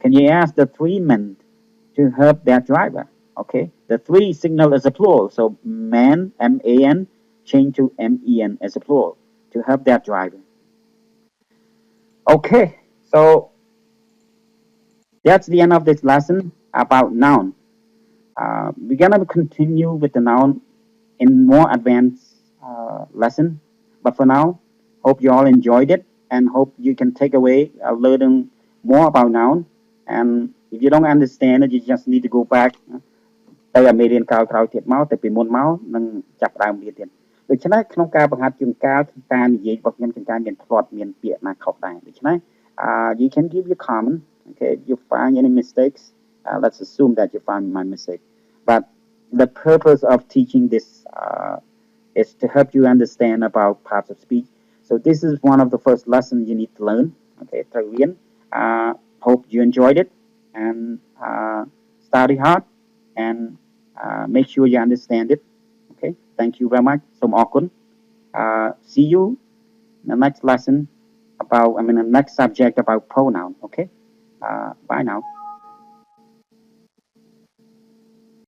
can you ask the 3 men to help their driver okay the 3 signal as a plural so man man change to men as a plural to help their driver okay so that's the end of this lesson about noun we're gonna continue with the noun in more advanced lesson but for now hope you all enjoyed it and hope you can take away learning more about noun and if you don't understand it you just need to go back ទៅអាមេរៀនក្រោយទៀតមកតែពីមុនមកនឹងចាប់ដើមរៀនទៀតដូច្នេះក្នុងការបង្ហាត់ជួនកាលការនិយាយរបស់ខ្ញុំជួនកាលមានផ្លាត់មានពាក្យណាខុសដែរដូច្នេះ you can give your comment okay if you find any mistakes let's assume that you find my mistake but the purpose of teaching this is to help you understand about parts of speech so this is one of the first lessons you need to learn okay ត្រូវរៀន hope you enjoyed it and study hard and make sure you understand it okay thank you very much សូមអរគុណ see you in the next lesson the next subject about pronoun okay bye now